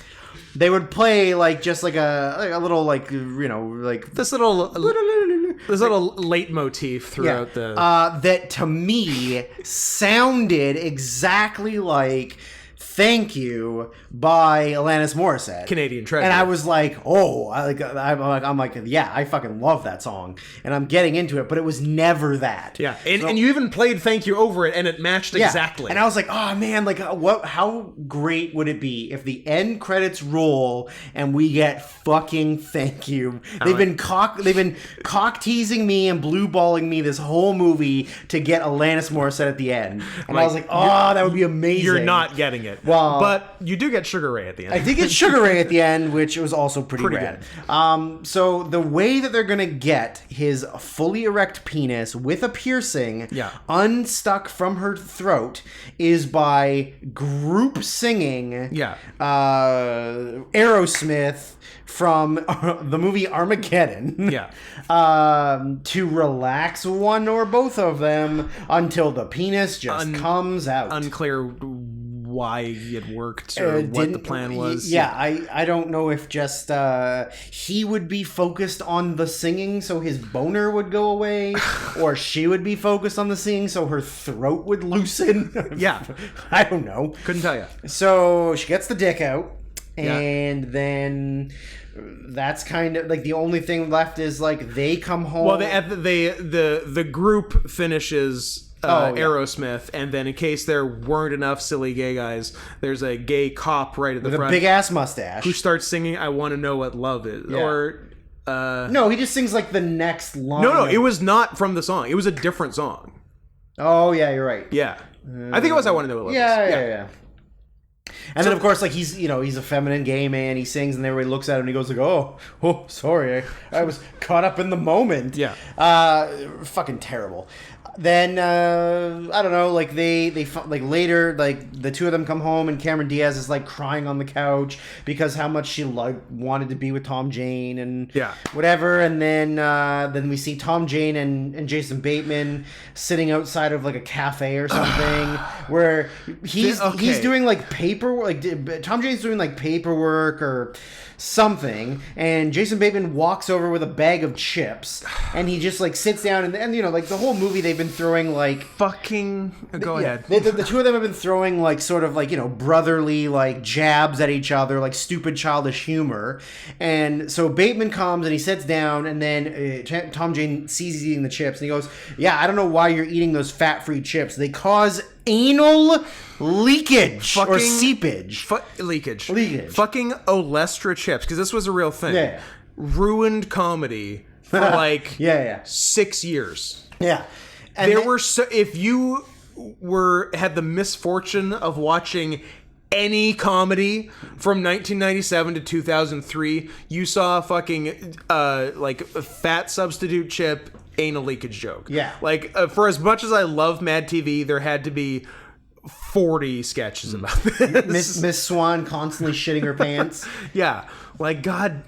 they would play like just like a little like like this little leitmotif throughout the that to me sounded exactly like "Thank You" by Alanis Morissette, Canadian Treasure. And I was like, oh, I'm like, yeah, I fucking love that song, and I'm getting into it, but it was never that. Yeah, and you even played "Thank You" over it, and it matched exactly. And I was like, oh man, like how great would it be if the end credits roll and we get fucking "Thank You"? They've been cock teasing me and blue balling me this whole movie to get Alanis Morissette at the end, and I was like, oh, that would be amazing. You're not getting it. Well, but you do get Sugar Ray at the end. I did get Sugar Ray at the end, which was also pretty rad. Good. So the way that they're gonna get his fully erect penis with a piercing unstuck from her throat is by group singing Aerosmith from the movie Armageddon. To relax one or both of them until the penis just comes out. Unclear why it worked or what the plan was. I don't know if just he would be focused on the singing so his boner would go away, or she would be focused on the singing so her throat would loosen. I don't know. Couldn't tell you. So she gets the dick out, and then that's kind of like the only thing left is like they come home. Well, the group finishes Aerosmith, and then in case there weren't enough silly gay guys, there's a gay cop right at the front with a big ass mustache who starts singing "I Want to Know What Love Is," or no, he just sings like the next line. No, it was not from the song. It was a different song. Oh yeah, you're right. Yeah, I think it was "I Want to Know What Love Is." Yeah. And then of course, like he's a feminine gay man. He sings, and everybody looks at him, and he goes like, "Oh, sorry, I was caught up in the moment." Yeah, fucking terrible. Then I don't know, like they like later, like the two of them come home and Cameron Diaz is like crying on the couch because how much she wanted to be with Tom Jane and whatever. And then we see Tom Jane and Jason Bateman sitting outside of like a cafe or something where he's doing like paperwork. Like Tom Jane's doing like paperwork or something, and Jason Bateman walks over with a bag of chips, and he just like sits down, and like the whole movie they've been throwing like fucking go ahead. The two of them have been throwing like sort of like brotherly like jabs at each other, like stupid childish humor. And so Bateman comes and he sits down, and then Tom Jane sees he's eating the chips, and he goes, "Yeah, I don't know why you're eating those fat-free chips. They cause anal leakage or seepage." Leakage. Fucking Olestra chips, because this was a real thing. Yeah. Ruined comedy for like 6 years. Yeah. And if you had the misfortune of watching any comedy from 1997 to 2003, you saw a fucking like a fat substitute chip anal leakage joke. Yeah. Like for as much as I love Mad TV, there had to be 40 sketches about this. Miss Swan constantly shitting her pants. Yeah. Like, God.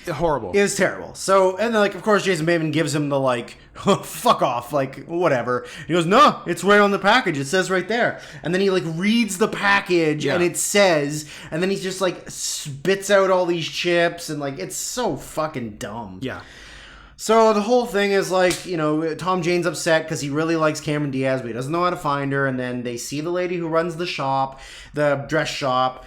Horrible. It was terrible. So, and then, like, of course, Jason Bateman gives him the, like, fuck off, like, whatever. He goes, "No, it's right on the package. It says right there." And then he, like, reads the package, and it says, and then he just, like, spits out all these chips, and, like, it's so fucking dumb. Yeah. So the whole thing is like, Tom Jane's upset because he really likes Cameron Diaz, but he doesn't know how to find her. And then they see the lady who runs the shop, the dress shop,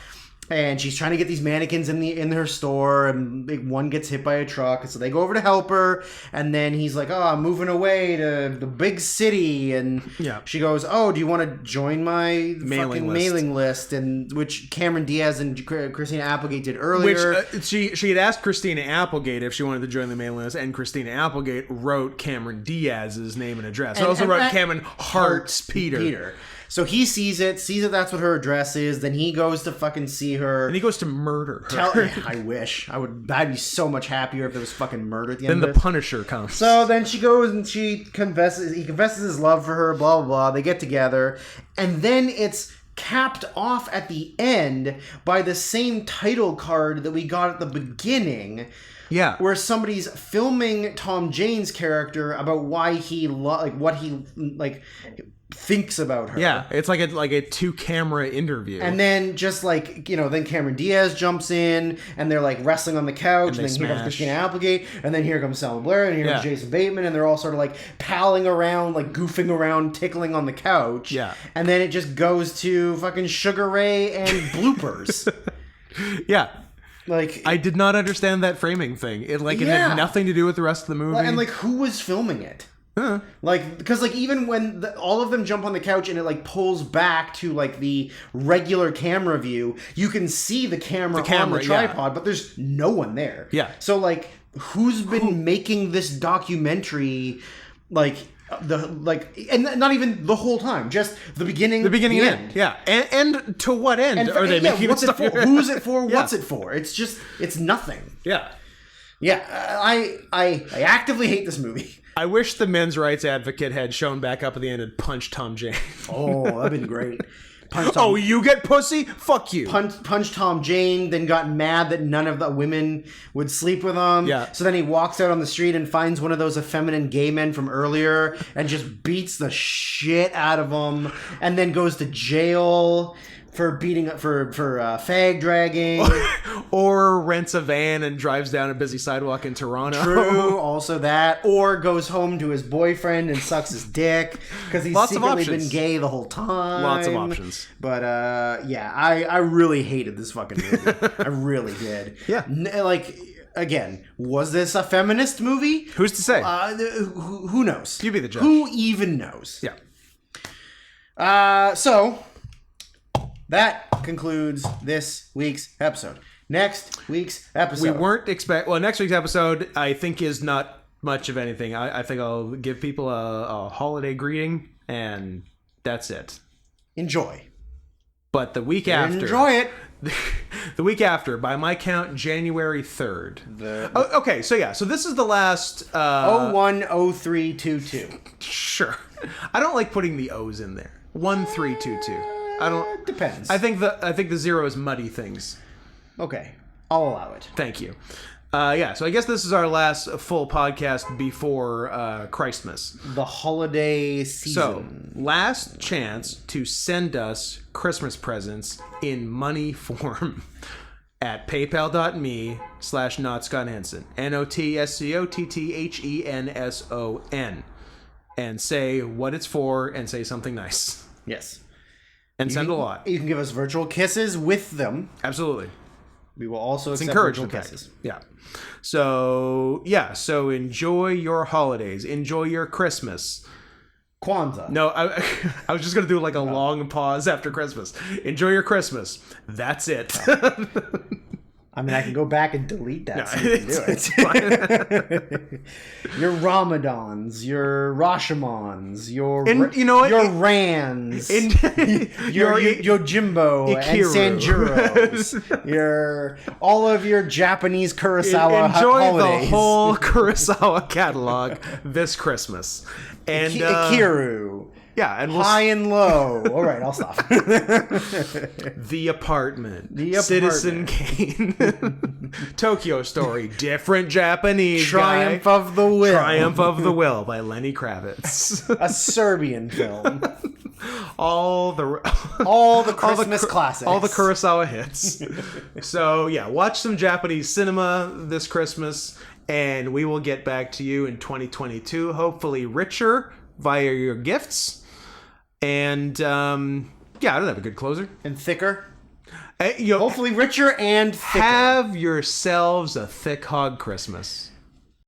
and she's trying to get these mannequins in her store, and one gets hit by a truck, and so they go over to help her. And then he's like, "Oh, I'm moving away to the big city," and she goes, "Oh, do you want to join my mailing list?" And which Cameron Diaz and Christina Applegate did earlier. Which she had asked Christina Applegate if she wanted to join the mailing list, and Christina Applegate wrote Cameron Diaz's name and address. She also wrote Cameron Hart's Peter. So he sees it that's what her address is. Then he goes to fucking see her. And he goes to murder her. I wish. I'd be so much happier if there was fucking murder at the end of it. Then the Punisher comes. So then she goes and he confesses his love for her, blah, blah, blah. They get together. And then it's capped off at the end by the same title card that we got at the beginning. Yeah. Where somebody's filming Tom Jane's character about why he thinks about her. Yeah, it's like a 2-camera interview. And then just like, then Cameron Diaz jumps in and they're like wrestling on the couch, and then here comes Christina Applegate, and then here comes Selma Blair, and here comes Jason Bateman, and they're all sort of like palling around, like goofing around, tickling on the couch. Yeah. And then it just goes to fucking Sugar Ray and bloopers. Yeah. Like, I did not understand that framing thing. It had nothing to do with the rest of the movie. And like, who was filming it? Huh. Like, because like even when all of them jump on the couch and it like pulls back to like the regular camera view, you can see the camera on the tripod, but there's no one there. Yeah. So like, who's been making this documentary? Like and not even the whole time, just the beginning, and end. Yeah. And to what end are they making what's it for? Who's it for? What's it for? It's nothing. Yeah. Yeah. I actively hate this movie. I wish the men's rights advocate had shown back up at the end and punched Tom Jane. Oh, that'd been great. Oh, you get pussy? Fuck you. Punched Tom Jane, then got mad that none of the women would sleep with him. Yeah. So then he walks out on the street and finds one of those effeminate gay men from earlier and just beats the shit out of him, and then goes to jail for fag dragging. Or rents a van and drives down a busy sidewalk in Toronto. True, also that. Or goes home to his boyfriend and sucks his dick because he's secretly been gay the whole time. Lots of options. But yeah, I really hated this fucking movie. I really did. Yeah. Again, was this a feminist movie? Who's to say? Who knows? You be the judge. Who even knows? Yeah. So that concludes this week's episode. Next week's episode. We weren't next week's episode, I think, is not much of anything. I think I'll give people a holiday greeting, and that's it. Enjoy. But the week after... Enjoy it! The week after, by my count, January 3rd. Okay, so this is the last... 010322. Sure. I don't like putting the O's in there. 1322. I don't... Depends. I think the zeros muddy things. Okay, I'll allow it. Thank you. So I guess this is our last full podcast before Christmas. The holiday season. So, last chance to send us Christmas presents in money form at paypal.me/NotScottHenson. NOTSCOTTHENSON. And say what it's for and say something nice. Yes. And send a lot. You can give us virtual kisses with them. Absolutely. We will also accept virtual kisses. Yeah. So enjoy your holidays. Enjoy your Christmas. Kwanzaa. No, I was just going to do like a long pause after Christmas. Enjoy your Christmas. That's it. I mean, I can go back and delete that. No, so you can do it. Your Ramadans, your Rashomons, your Rands, your Jimbo Ikiru. and Sanjuros, all of your Japanese Kurosawa Enjoy holidays. the whole Kurosawa catalog this Christmas. And Ikiru. Yeah, and High and Low. All right, I'll stop. The Apartment. Citizen Kane. Tokyo Story. Different Japanese Triumph guy. of the Will. Triumph of the Will by Lenny Kravitz. A Serbian film. all the Christmas classics. All the Kurosawa hits. So, watch some Japanese cinema this Christmas, and we will get back to you in 2022, hopefully richer via your gifts. And, I don't have a good closer. And thicker. Hopefully richer and thicker. Have yourselves a thick hog Christmas.